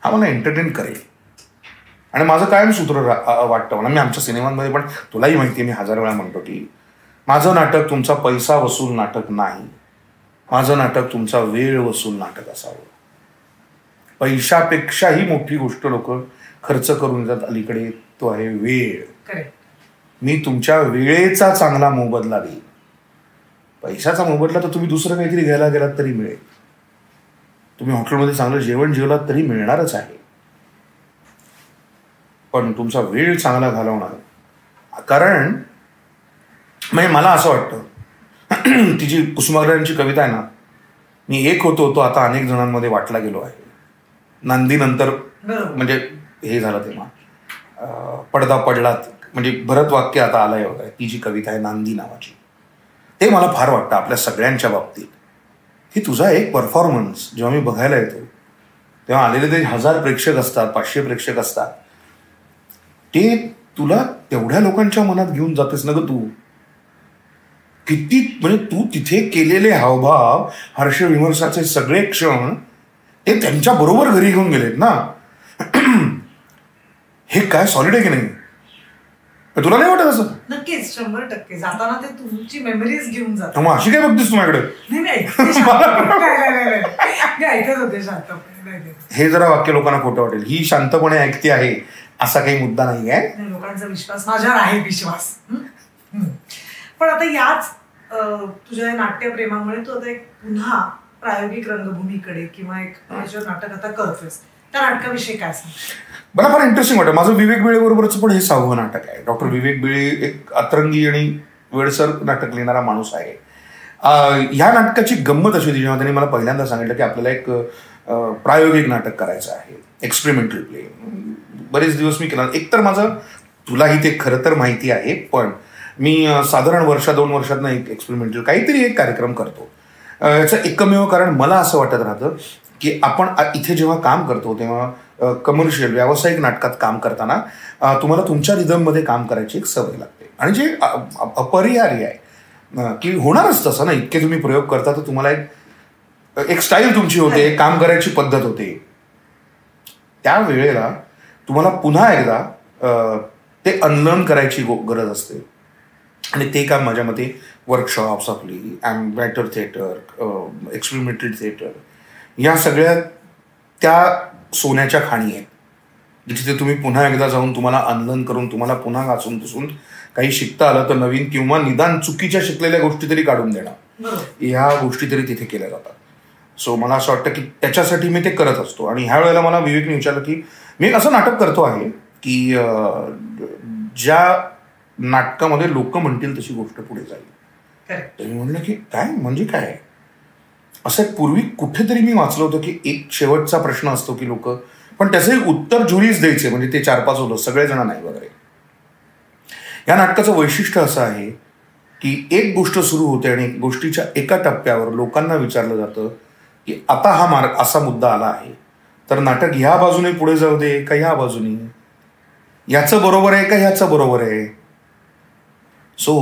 हा मला एंटरटेन करेल. आणि माझं कायम सूत्र वाटतं मला, मी आमच्या सिनेमांमध्ये पण तुलाही माहिती आहे, मी 1000 वेळा म्हणतो की माझं नाटक तुमचा पैसा वसूल नाटक नाही, माझं नाटक तुमचा वेळ वसूल नाटक असावं. पैशापेक्षाही मोठी गोष्ट लोक खर्च करून येतात अलीकडे, तो आहे वेळ. मी तुमच्या वेळेचा चांगला मोबदला देईन. पैशाचा मोबदला तर तुम्ही दुसरं काहीतरी घ्यायला गेलात तरी मिळेल, तुम्ही हॉटेलमध्ये चांगलं जेवण जेवलात तरी मिळणारच आहे, पण तुमचा वेळ चांगला घालवणार. कारण म्हणजे मला असं वाटतं ती जी कुसुमाग्रजांची कविता आहे ना, मी एक होतो तो आता अनेक जणांमध्ये वाटला गेलो आहे. नांदीनंतर म्हणजे हे झालं तेव्हा पडदा पडलात म्हणजे भरत वाक्य आता आलंय वगैरे, ती जी कविता आहे नांदी नावाची, ते मला फार वाटतं आपल्या सगळ्यांच्या बाबतीत की तुझा एक परफॉर्मन्स जेव्हा मी बघायला येतो तेव्हा आलेले ते 1000 प्रेक्षक असतात, 500 प्रेक्षक असतात, ते तुला तेवढ्या लोकांच्या मनात घेऊन जातेस ना ग तू. किती म्हणजे तू तिथे केलेले हावभाव, हर्ष विमर्शाचे सगळे क्षण ते त्यांच्या बरोबर घरी घेऊन गेलेत ना. हे काय सॉलिड आहे की नाही? तुला नाही वाटत असं? नक्कीच 100% जाताना ते तुमची मेमरीज घेऊन जातात. मग अशी काय बघतीस तुझ्याकडे? हे जरा वाक्य लोकांना खोटं वाटेल, ही शांतपणे ऐकते आहे असा काही मुद्दा नाही आहे. लोकांचा विश्वास माझ्यावर आहे, विश्वास. पण आता याच तुझ्या नाट्यप्रेमामुळे तू आता एक पुन्हा प्रायोगिक रंगभूमीकडे किंवा एक नाटक आता करतोस, त्या नाटकाविषयी काय सांग? मला फार इंटरेस्टिंग वाटतं. माझं विवेक बिळे बरोबरच पण हे 6वं नाटक आहे. डॉक्टर विवेक बिळे एक अतरंगी आणि वेळसर नाटक लिहिणारा माणूस आहे. ह्या नाटकाची गंमत अशी होती जेव्हा त्यांनी मला पहिल्यांदा सांगितलं की आपल्याला एक प्रायोगिक नाटक करायचं आहे, एक्सपेरिमेंटल प्ले. बरेच दिवस मी केला. एकतर माझं, तुलाही ते खरं तर माहिती आहे, पण मी साधारण 1-2 वर्षात एक एक्सपेरिमेंटल काहीतरी एक कार्यक्रम करतो. याचं एकमेव कारण मला असं वाटत राहतं की आपण इथे जेव्हा काम करतो तेव्हा कमर्शियल व्यावसायिक नाटकात काम करताना तुम्हाला तुमच्या रिदममध्ये काम करायची एक सवय लागते आणि जे अपरिहार्य आहे की होणारच तसं ना. इतके तुम्ही प्रयोग करता तर तुम्हाला एक स्टाईल तुमची होते, काम करायची पद्धत होते. त्यावेळेला तुम्हाला पुन्हा एकदा ते अनलर्न करायची गरज असते आणि ते काम माझ्या मते वर्कशॉप्स, आपली ॲम्बॅटर थिएटर, एक्सपेरिमेंटल थिएटर, या सगळ्या त्या सोन्याच्या खाणी आहेत जिथे तुम्ही पुन्हा एकदा जाऊन तुम्हाला अनलर्न करून तुम्हाला पुन्हा घासून पुसून काही शिकता आलं तर नवीन किंवा निदान चुकीच्या शिकलेल्या गोष्टी तरी काढून देणं, ह्या गोष्टी तरी तिथे केल्या जातात. सो मला असं वाटतं की त्याच्यासाठी मी ते करत असतो. आणि ह्या वेळेला मला विवेकने विचारलं की मी असं नाटक करतो आहे की ज्या नाटकामध्ये लोक म्हणतील तशी गोष्ट पुढे जाईल. तर मी म्हणलं की काय म्हणजे काय असं पूर्वी कुठेतरी मी वाचलं होतं की एक शेवटचा प्रश्न असतो की लोक, पण त्याचंही उत्तर जुरीच द्यायचे, म्हणजे ते 4-5 होतं, सगळेजण नाही वगैरे. या नाटकाचं वैशिष्ट्य असं आहे की एक गोष्ट सुरू होते आणि गोष्टीच्या एका टप्प्यावर लोकांना विचारलं जातं की आता हा मार्ग असा मुद्दा आला आहे तर नाटक ह्या बाजूने पुढे जाऊ दे का ह्या बाजूने, याचं बरोबर आहे का ह्याचं बरोबर आहे. सो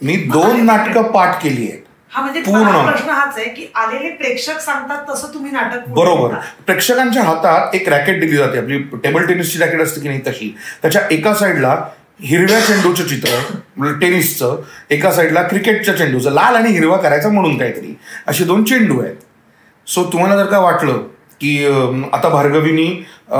मी 2 नाटकं पाठ केली आहेत. पूर्ण प्रश्न हाच आहे की आलेले प्रेक्षक सांगतात तसं तुम्ही नाटक बरोबर. प्रेक्षकांच्या हातात एक रॅकेट दिली जाते, आपली टेबल टेनिसची रॅकेट असते की नाही तशी. त्याच्या एका साईडला हिरव्या चेंडूचं चित्र टेनिसचं, एका साईडला क्रिकेटच्या चेंडूचं, लाल आणि हिरवा करायचा म्हणून काहीतरी, असे 2 चेंडू आहेत. सो तुम्हाला जर का वाटलं की आता भार्गवीनी अ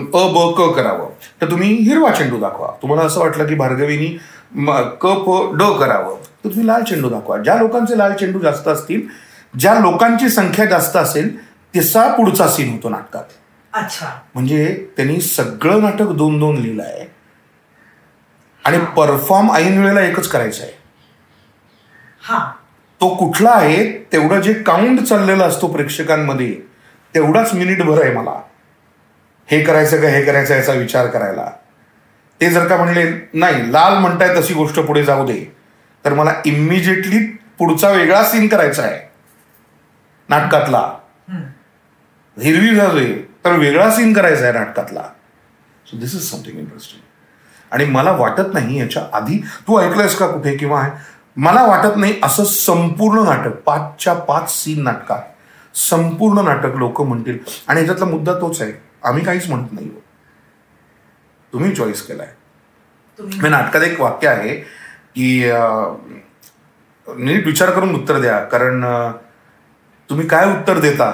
ब क करावं, तर तुम्ही हिरवा चेंडू दाखवा. तुम्हाला असं वाटलं की भार्गवीनी क प ड करावं, तर तुम्ही लाल चेंडू दाखवा. ज्या लोकांचे लाल चेंडू जास्त असतील, ज्या लोकांची संख्या जास्त असेल, तसा पुढचा सीन होतो नाटकात. अच्छा. म्हणजे त्यांनी सगळं नाटक 2-2 लिहिलं आहे आणि परफॉर्म ऐन वेळेला एकच करायचं आहे. तो कुठला आहे तेवढं जे काउंट चाललेलं असतो प्रेक्षकांमध्ये, तेवढाच मिनिटभर आहे मला हे करायचं का हे करायचं याचा विचार करायला. ते जर का म्हणले नाही लाल म्हणताय तशी गोष्ट पुढे जाऊ दे, तर मला इमिजिएटली पुढचा वेगळा सीन करायचा आहे नाटकातला. हिरवी जाऊ दे तर वेगळा सीन करायचा आहे नाटकातला. So this is something interesting. आणि मला वाटत नाही याच्या आधी तू ऐकलंयस का कुठे किंवा मला वाटत नाही असं संपूर्ण नाटक 5च्या 5 सीन नाटकात संपूर्ण नाटक लोक म्हणतील. आणि याच्यातला मुद्दा तोच आहे, आम्ही काहीच म्हणत नाही, तुम्ही चॉईस केलाय. नाटकात एक वाक्य आहे की नीट विचार करून उत्तर द्या, कारण तुम्ही काय उत्तर देता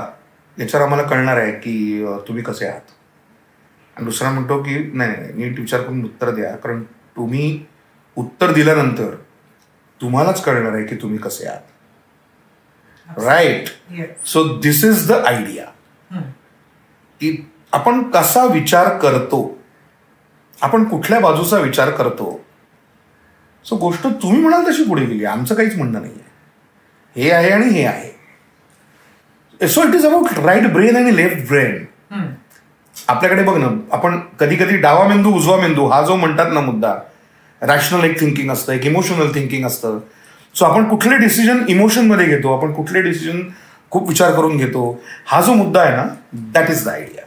याच्यावर आम्हाला कळणार आहे की तुम्ही कसे आहात. आणि दुसरा म्हणतो की नाही नीट विचार करून उत्तर द्या, कारण तुम्ही उत्तर दिल्यानंतर तुम्हालाच कळणार आहे की तुम्ही कसे आहात. Right. So this is the idea की आपण कसा विचार करतो, आपण कुठल्या बाजूचा विचार करतो. सो गोष्ट तुम्ही म्हणाल तशी पुढे गेली, आमचं काहीच म्हणणं नाही आहे. हे आहे आणि हे आहे. So it is about right brain आणि लेफ्ट ब्रेन. आपल्याकडे बघ ना, आपण कधी कधी डावा मेंदू उजवा मेंदू हा जो म्हणतात ना मुद्दा, रॅशनल एक थिंकिंग असतं, एक इमोशनल थिंकिंग असतं. सो आपण कुठले डिसिजन इमोशनमध्ये घेतो, आपण कुठले डिसिजन खूप विचार करून घेतो, हा जो मुद्दा आहे ना, that is the idea.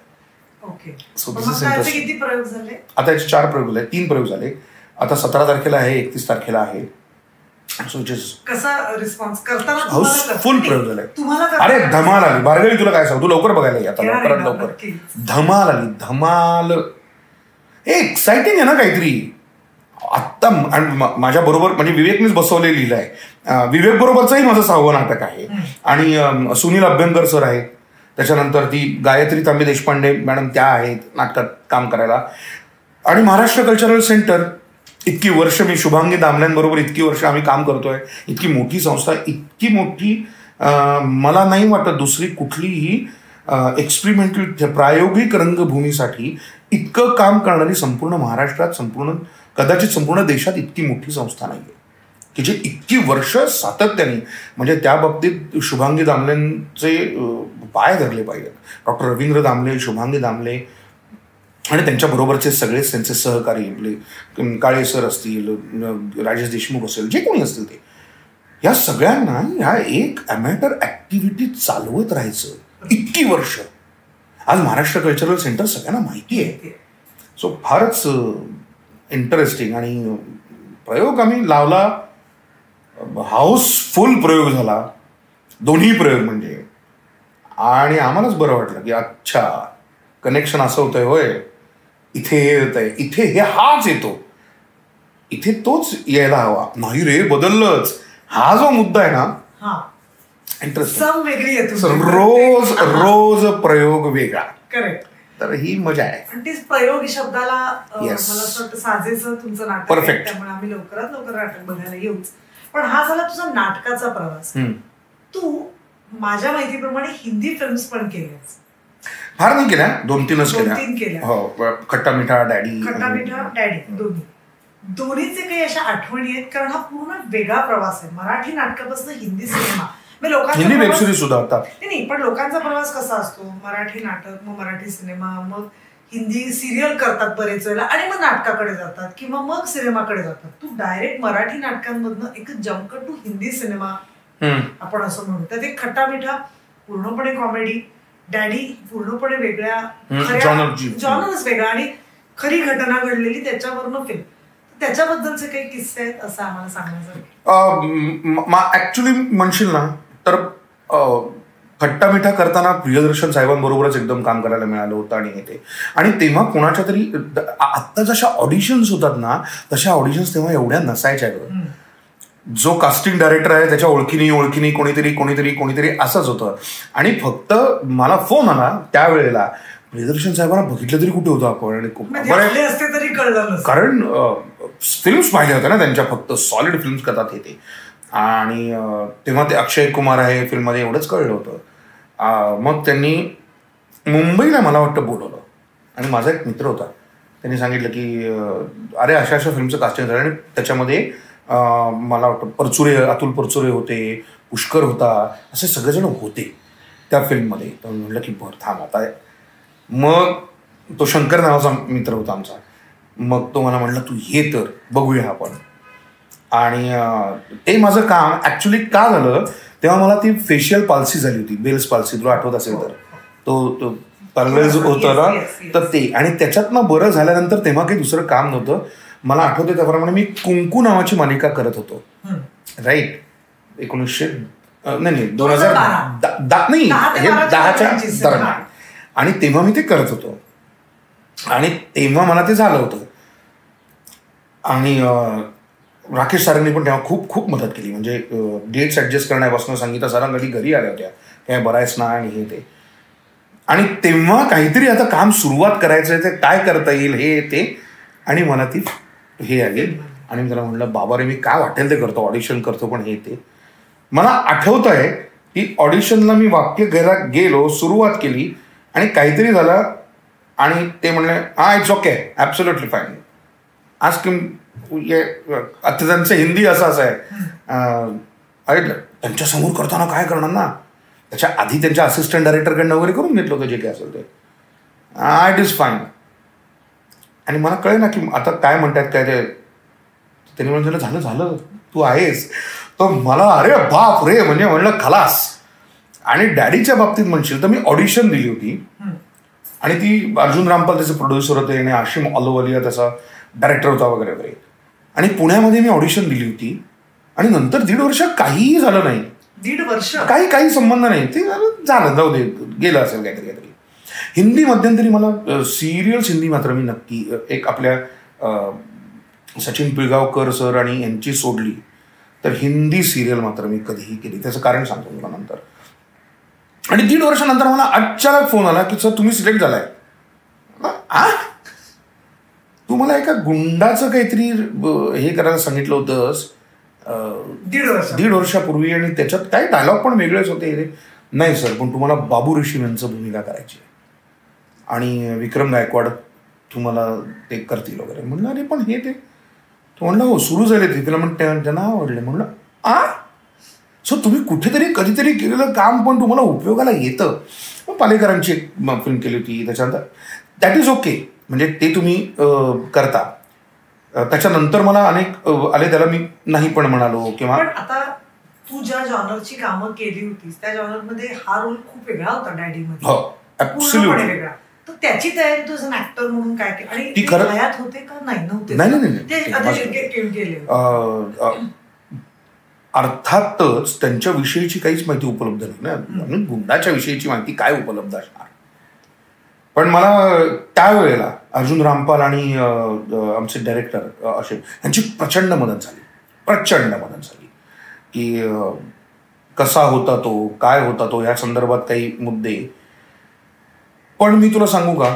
So this is interesting. आता याचे 4 प्रयोग झाले, 3 प्रयोग झाले. आता 17 तारखेला आहे, 31 तारखेला आहे. सो इट इज कसा रिस्पॉन्स करताना हाऊसफुल प्रयोग झाले. अरे धमाल आली. भार्गवी तुला काय सांगू, तू लवकर बघायला ये आता, लवकरात लवकर. धमाल आली, धमाल. हे एक्साइटिंग आहे ना काहीतरी. आत्ता माझ्या बरोबर म्हणजे विवेकनेच बसवले लिहिलं आहे. विवेक बरोबरचंही माझं 6वं नाटक आहे. आणि सुनील अभ्यंकर सर आहेत, त्याच्यानंतर ती गायत्री तांबे देशपांडे मॅडम त्या आहेत नाटकात काम करायला. आणि महाराष्ट्र कल्चरल सेंटर, इतकी वर्ष मी शुभांगी दामल्यांबरोबर इतकी वर्ष आम्ही काम करतोय. इतकी मोठी संस्था, इतकी मोठी मला नाही वाटत दुसरी कुठलीही एक्सपेरिमेंटल प्रायोगिक रंगभूमीसाठी इतकं काम करणारी संपूर्ण महाराष्ट्रात, संपूर्ण कदाचित संपूर्ण देशात इतकी मोठी संस्था नाही आहे की जे इतकी वर्ष सातत्याने, म्हणजे त्या बाबतीत शुभांगी दामलेंचे पाय धरले पाहिजेत. डॉक्टर रवींद्र दामले, शुभांगी दामले आणि त्यांच्याबरोबरचे सगळेच त्यांचे सहकारी, आपले काळे सर असतील, राजेश देशमुख असेल, जे कोणी असतील ते, या सगळ्यांना ह्या एक अमॅटर ऍक्टिव्हिटी चालवत राहायचं इतकी वर्ष. आज महाराष्ट्र कल्चरल सेंटर सगळ्यांना माहिती आहे. सो फारच इंटरेस्टिंग. आणि प्रयोग आम्ही लावला, हाऊसफुल प्रयोग झाला, दोन्ही प्रयोग म्हणजे. आणि आम्हालाच बरं वाटलं की अच्छा कनेक्शन असं होतंय, होय इथे हे येत आहे, इथे हे हाच येतो, इथे तोच यायला हवा नाही रे, बदललंच. हा जो मुद्दा आहे ना, इंटरेस्टिंग. रोज रोज प्रयोग वेगळा. करेक्ट. तर ही मजा आहे. आणि प्रयोग शब्दाला मला असं वाटतं साजेचं तुमचं नाटक आहे, त्यामुळे आम्ही लवकरात लवकर नाटक बघायला येऊच. पण हा झाला तुझा नाटकाचा प्रवास. तू माझ्या माहितीप्रमाणे हिंदी फिल्म्स पण केल्यास. फार नाही केल्या, 2-3च केल्या. हो, खट्टा मिठा डॅडी, दोन्हीचे काही अशा आठवणी आहेत, कारण हा पूर्ण वेगळा प्रवास आहे. मराठी नाटकापासून Hindi cinema, Hindi web series सुद्धा होता. नाही, पण लोकांचा प्रवास कसा असतो, मराठी नाटक, मग मराठी सिनेमा, मग हिंदी सिरियल करतात बरेच वेळेला, आणि मग नाटकाकडे जातात किंवा मग सिनेमाकडे जातात. तू डायरेक्ट मराठी नाटकांमधनं एक जमकट टू हिंदी सिनेमा आपण असं म्हणू. त्यात एक खट्टा मिठा पूर्णपणे कॉमेडी, डॅडी पूर्णपणे वेगळ्या जॉनरच वेगळा आणि खरी घटना घडलेली त्याच्यावरनं फिल्म. त्याच्याबद्दलचे काही किस्से आहेत असं आम्हाला सांगण्यासारखे. ऍक्च्युली म्हणशील ना तर खट्टा मिठा करताना प्रियदर्शन साहेबांबरोबरच एकदम काम करायला मिळालं होतं. आणि तेव्हा कोणाच्या तरी आत्ता जशा ऑडिशन्स होतात ना, तशा ऑडिशन्स तेव्हा एवढ्या नसायच्या. जो कास्टिंग डायरेक्टर आहे त्याच्या ओळखीनी कोणीतरी असंच होतं. आणि फक्त मला फोन आला त्यावेळेला, प्रियदर्शन साहेबांना बघितलं तरी कुठे होतं आपण, आणि कारण फिल्म्स पाहिल्या होत्या ना त्यांच्या, फक्त सॉलिड फिल्म्स करतात हे ते. आणि तेव्हा ते अक्षय कुमार आहे फिल्ममध्ये एवढंच कळलं होतं. मग त्यांनी मुंबईला मला वाटतं बोलवलं, आणि माझा एक मित्र होता, त्यांनी सांगितलं की अरे अशा फिल्मचं कास्टिंग झालं, आणि त्याच्यामध्ये मला वाटतं अतुल परचुरे होते, पुष्कर होता, असे सगळेजण होते त्या फिल्ममध्ये. तर म्हटलं की बरं थांब आता. मग तो शंकर नावाचा मित्र होता आमचा, मग तो मला म्हटलं तू ये तर बघूया आपण. आणि ते माझं काम ॲक्च्युली का झालं, तेव्हा मला ती फेशियल पाल्सी झाली होती, बेल्स पाल्सी, तुला आठवत असेल तर. तो पनवेल होतं ना, तर ते. आणि त्याच्यातनं बरं झाल्यानंतर तेव्हा काही दुसरं काम नव्हतं. मला आठवतं त्याप्रमाणे मी कुंकू नावाची मालिका करत होतो, राईट, 2010 नाही, हे 10च्या दरम्यान. आणि तेव्हा मी ते करत होतो, आणि तेव्हा मला ते झालं होतं. आणि राकेश सरांनी पण तेव्हा खूप खूप मदत केली, म्हणजे डेट्स ॲडजस्ट करण्यापासून संगीता सरां कधी घरी आल्या होत्या, काय बरायच ना आणि हे ते. आणि तेव्हा काहीतरी आता काम सुरुवात करायचं आहे, ते काय करता येईल हे ते. आणि मला ती हे आली, आणि मी त्याला म्हटलं बाबा रे मी काय वाटेल ते करतो, ऑडिशन करतो, पण हे ते. मला आठवत आहे की ऑडिशनला मी वाक्य गेलो, सुरुवात केली, आणि काहीतरी झालं, आणि ते म्हणले इट्स ओके, ॲब्सोल्युटली फाईन. आज आता त्यांचं हिंदी असं आहे, अरे त्यांच्यासमोर करताना काय करणार ना, त्याच्या आधी त्यांच्या असिस्टंट डायरेक्टरकडनं वगैरे करून घेतलं होतं जे काय असेल ते. It is fine. आणि मला कळेल ना की आता काय म्हणतात काय ते. त्यांनी म्हणलं झालं तू आहेस. तर मला अरे बाप रे, म्हणजे म्हणलं खलास. आणि डॅडीच्या बाबतीत म्हणशील तर मी ऑडिशन दिली होती, आणि ती अर्जुन रामपाल त्याचे प्रोड्युसर होते, आणि आशिम अलोवालिया त्याचा डायरेक्टर होता वगैरे वगैरे. आणि पुण्यामध्ये मी ऑडिशन दिली होती, आणि नंतर 1.5 वर्ष काहीही झालं नाही. 1.5 वर्ष काही संबंध नाही, ते झालं, जाऊ दे, गेलं असेल काहीतरी. हिंदी मध्यंतरी मला सिरियल्स हिंदी मात्र मी नक्की एक आपल्या सचिन पिळगावकर सर आणि यांची सोडली तर हिंदी सिरियल मात्र मी कधीही केली. त्याचं कारण सांगतो तुला नंतर. आणि 1.5 वर्षानंतर मला अचानक फोन आला की सर तुम्ही सिलेक्ट झालाय. तू मला एका गुंडाचं काहीतरी हे करायला सांगितलं होतंस 1.5 वर्षापूर्वी, आणि त्याच्यात काही डायलॉग पण वेगळेच होते. नाही सर, पण तुम्हाला बाबू ऋषी यांचं भूमिका करायची आहे, आणि विक्रम गायकवाड तुम्हाला ते करतील वगैरे. म्हणलं अरे पण हे ते. तो म्हणलं हो सुरू झाले ते. तिला म्हणते त्यांना आवडले. म्हणलं सो तुम्ही कुठेतरी कधीतरी केलेलं काम पण तुम्हाला उपयोगाला येतं. मग पालेकरांची एक फिल्म केली होती, त्याच्यानंतर दॅट इज ओके, म्हणजे ते तुम्ही करता. त्याच्यानंतर मला अनेक आले, त्याला मी नाही पण म्हणालो. किंवा आता तू ज्या जॉनरची कामं केली होतीस त्या जॉनरमध्ये हा रोल खूप वेगळा होता डॅडीमध्ये. हो ॲब्सोल्युटली वेगळा. तर त्याची तयारी तू एन ऍक्टर म्हणून काय केली, आणि ती खरं हयात होते का नाही नव्हते? अर्थातच त्यांच्याविषयीची काहीच माहिती उपलब्ध नाही ना. गुंडाच्या विषयीची माहिती काय उपलब्ध असणार. पण मला त्यावेळेला अर्जुन रामपाल आणि आमचे डायरेक्टर असे यांची प्रचंड मदत झाली की कसा होता तो, काय होता तो, ह्या संदर्भात काही मुद्दे. पण मी तुला सांगू का,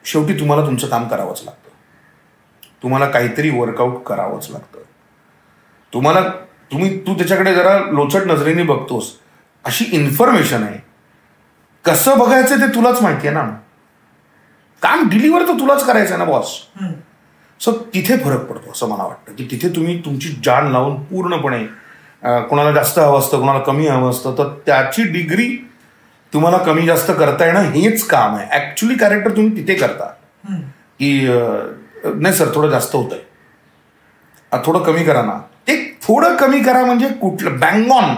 शेवटी तुम्हाला तुमचं काम करावंच लागतं. तुम्हाला काहीतरी वर्कआउट करावंच लागतं. तू त्याच्याकडे जरा लोचट नजरेने बघतोस, अशी इन्फॉर्मेशन आहे. कसं बघायचं ते तुलाच माहिती आहे ना. काम डिलिव्हर तर तुलाच करायचं आहे ना बॉस. सो तिथे फरक पडतो असं मला वाटतं, की तिथे तुम्ही तुमची जान लावून पूर्णपणे, कोणाला जास्त हवं असतं, कोणाला कमी हवं असतं, तर त्याची डिग्री तुम्हाला कमी जास्त करता येणं हेच काम आहे. ऍक्च्युली कॅरेक्टर तुम्ही तिथे करता की नाही सर थोडं जास्त होतंय, थोडं कमी करा ना. ते थोडं कमी करा म्हणजे कुठलं बँग ऑन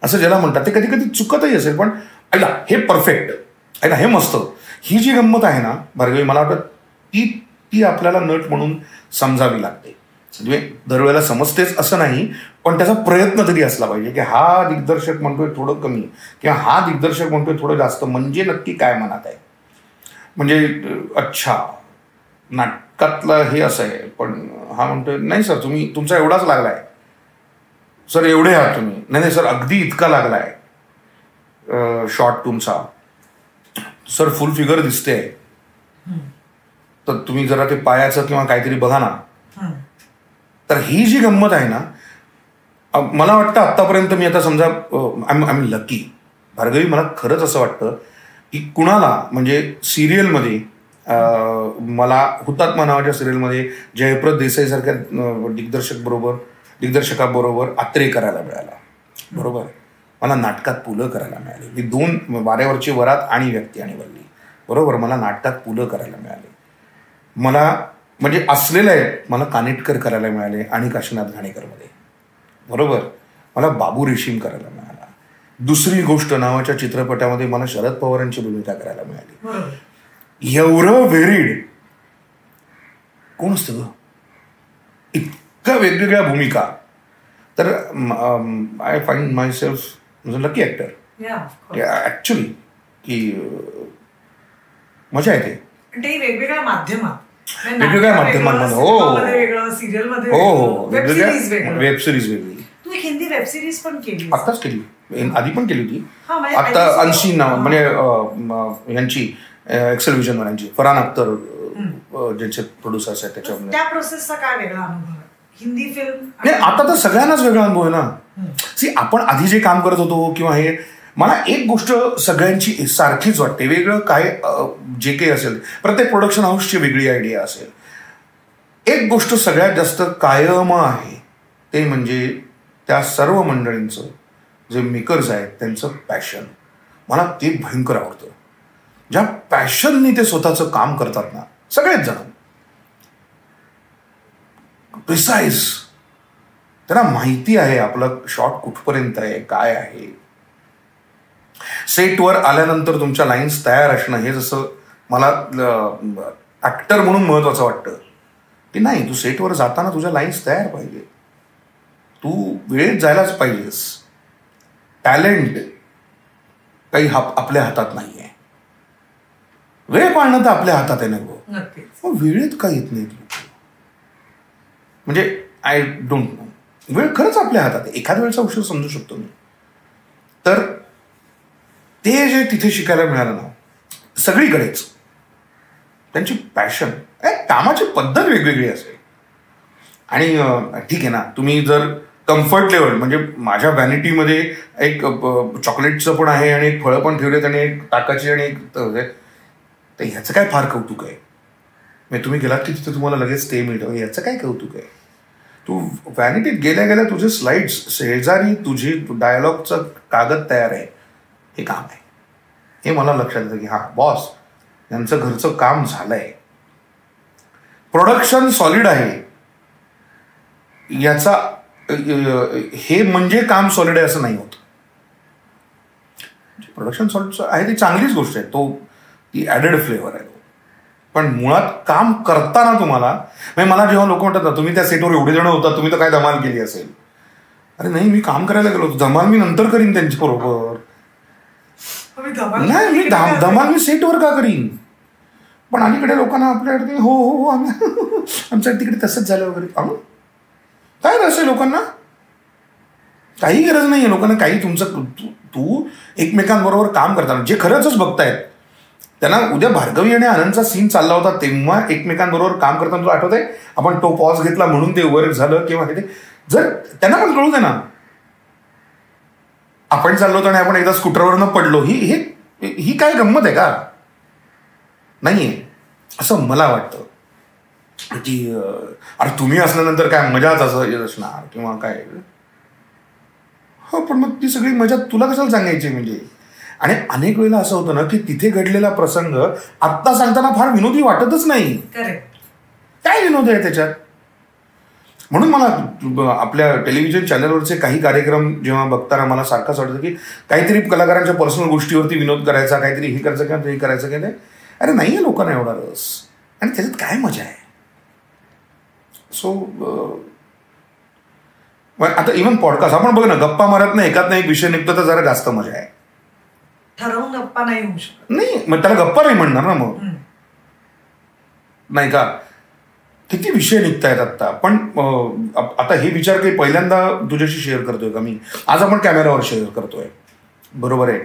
असं ज्याला म्हणतात, ते कधी कधी चुकतही असेल, पण ऐका हे परफेक्ट, ऐका हे मस्त. ही जी गंमत आहे ना भार्गवी, मला वाटतं ती आपल्याला नट म्हणून समजावी लागते. म्हणजे दरवेळेला समजतेच असं नाही, पण त्याचा प्रयत्न तरी असला पाहिजे की हा दिग्दर्शक म्हणतोय थोडं कमी, किंवा हा दिग्दर्शक म्हणतोय थोडं जास्त, म्हणजे नक्की काय मनात आहे. म्हणजे अच्छा नाटकातलं हे असं आहे, पण हा म्हणतोय नाही सर तुमचा एवढाच लागलाय, सर एवढे आहात तुम्ही, नाही सर अगदी इतका लागलाय शॉट तुमचा, सर फुल फिगर दिसते, तर तुम्ही जरा ते पायाचं किंवा काहीतरी बघा ना. तर ही जी गंमत आहे ना, मला वाटतं आत्तापर्यंत मी आता समजा आय एम लकी भार्गवी, मला खरंच असं वाटतं की कुणाला म्हणजे सिरियलमध्ये मला हुतात्मा नावाच्या सिरियलमध्ये जयप्रद देसाई सारख्या दिग्दर्शकाबरोबर आत्रे करायला मिळाला, बरोबर. मला नाटकात पुलं करायला मिळाली, मी 2 वाऱ्यावरची वरात आणि व्यक्ती आणि वल्ली, बरोबर. मला नाटकात पुलं करायला मिळाले, मला म्हणजे असलेलं आहे मला कानेटकर करायला मिळाले आणि काशीनाथ घाणेकरमध्ये, बरोबर. मला बाबू रेशीम करायला मिळाला. दुसरी गोष्ट नावाच्या चित्रपटामध्ये मला शरद पवारांची भूमिका करायला मिळाली. एवढं व्हेरिड कोण असतं ग, इतक्या वेगवेगळ्या भूमिका. तर I find my self lucky actor actually, की मजा येते वेगवेगळ्या माध्यमात. हो वेगवेगळ्या वेब सिरीज वेगळी. तू एक हिंदी वेब सिरीज पण केली, आत्ताच केली, आधी पण केली होती. आता अनसीन नाव म्हणजे यांची एक्सेल विजन वाल्यांची, फरहान अख्तर ज्यांचे प्रोड्युसर्स आहेत त्याच्यामध्ये. त्या प्रोसेसचा काय वेगळा अनुभव हिंदी फिल्म? नाही आता तर सगळ्यांनाच वेगळा अनुभव आहे ना. सी आपण आधी जे काम करत होतो किंवा हे, मला एक गोष्ट सगळ्यांची सारखीच वाटते, वेगळं काय जे काही असेल प्रत्येक प्रोडक्शन हाऊसची वेगळी आयडिया असेल. एक गोष्ट सगळ्यात जास्त कायम आहे ते म्हणजे त्या सर्व मंडळींचं जे मेकर्स आहेत त्यांचं पॅशन. मला ते भयंकर आवडतं, ज्या पॅशननी ते स्वतःचं काम करतात ना, सगळेच जण प्रिसाइज, त्यांना माहिती आहे आपलं शॉट कुठपर्यंत आहे, काय आहे. सेटवर आल्यानंतर तुमच्या लाईन्स तयार असणं हे जसं मला ऍक्टर म्हणून महत्वाचं वाटतं की नाही, तू सेटवर जाताना तुझ्या लाईन्स तयार पाहिजे, तू वेळेत जायलाच पाहिजेस. टॅलेंट काही आपल्या हातात नाही आहे, वेळ पाळणं तर आपल्या हातात आहे ना. मग वेळेत का येत नाहीत लोक, म्हणजे आय डोंट नो. वेळ खरंच आपल्या हातात आहे, एखाद्या वेळेचा उशीर समजू शकतो मी. तर ते जे तिथे शिकायला मिळालं ना सगळीकडेच, त्यांची पॅशन, कामाची पद्धत वेगवेगळी असेल. आणि ठीक आहे ना, तुम्ही जर कम्फर्ट लेवल म्हणजे माझ्या व्हॅनिटीमध्ये एक चॉकलेटचं पण आहे आणि एक फळं पण ठेवलेत आणि एक ताकाची आणि एक, तर ह्याचं काय फार कौतुक आहे. म्हणजे तुम्ही गेलात की तिथे तुम्हाला लगेच स्टे मिळतं, याचं काय कौतुक आहे. तू व्हॅनिटीत गेल्या गेल्या तुझे स्लाइड्स शेजारी तुझी डायलॉगचं कागद तयार आहे, हे काम आहे. हे मला लक्षात येतं की हा बॉस यांचं घरचं काम झालंय, प्रोडक्शन सॉलिड आहे, याचा हे म्हणजे काम सॉलिड आहे असं नाही होत. प्रोडक्शन सॉलिड आहे ती चांगलीच गोष्ट आहे, तो ती ॲडेड फ्लेवर आहे. पण मुळात काम करताना तुम्हाला, म्हणजे मला जेव्हा लोक म्हणतात ना तुम्ही त्या सेटवर एवढे जण होता, तुम्ही तर काय धमाल केली असेल. अरे नाही, मी काम करायला गेलो होतो, धमाल मी नंतर करीन त्यांच्या बरोबर. नाही, मी धमाल मी सेटवर का करीन. पण अलीकडे लोकांना आपल्याकडे हो हो हो आमच्या तिकडे तसंच झालं वगैरे. काय असेल लोकांना काही गरज नाही आहे. लोकांना काही तुमचं तू एकमेकांबरोबर काम करताना जे खरंच बघतायत त्यांना, उद्या भार्गवी आणि आनंदचा सीन चालला होता तेव्हा एकमेकांबरोबर काम करताना तुला आठवत आहे आपण तो पॉज घेतला म्हणून ते वर झालं किंवा ते, जर त्यांना पण कळू दे ना. आपण चाललो होतो आणि आपण एकदा स्कूटरवरनं पडलो, ही काय गंमत आहे का. नाहीये असं मला वाटतं की अरे तुम्ही असल्यानंतर काय मजाच असं येत असणार किंवा काय. हो पण मग ती सगळी मजा तुला कशाला सांगायची म्हणजे. आणि अनेक वेळेला असं होतं ना की तिथे घडलेला प्रसंग आत्ता सांगताना फार विनोदी वाटतच नाही. काय विनोद आहे त्याच्यात. म्हणून मला आपल्या टेलिव्हिजन चॅनलवरचे काही कार्यक्रम जेव्हा बघताना मला सारखंच वाटतं की काहीतरी कलाकारांच्या पर्सनल गोष्टीवरती विनोद करायचा, काहीतरी हे करायचं किंवा ते करायचं काय. अरे नाही आहे लोकांना एवढा रस आणि त्याच्यात काय मजा आहे. सो आता इव्हन पॉडकास्ट आपण बघ ना, गप्पा मारत नाही, एकात नाही एक विषय निघतो तर जरा जास्त मजा आहे. ठरवून गप्पा नाही होऊ शकत. नाही मग त्याला गप्पा नाही म्हणणार ना मग, नाही का. किती विषय निघतायत आत्ता. पण आता हे विचार काही पहिल्यांदा तुझ्याशी शेअर करतोय का मी? आज आपण कॅमेरावर शेअर करतोय, बरोबर आहे.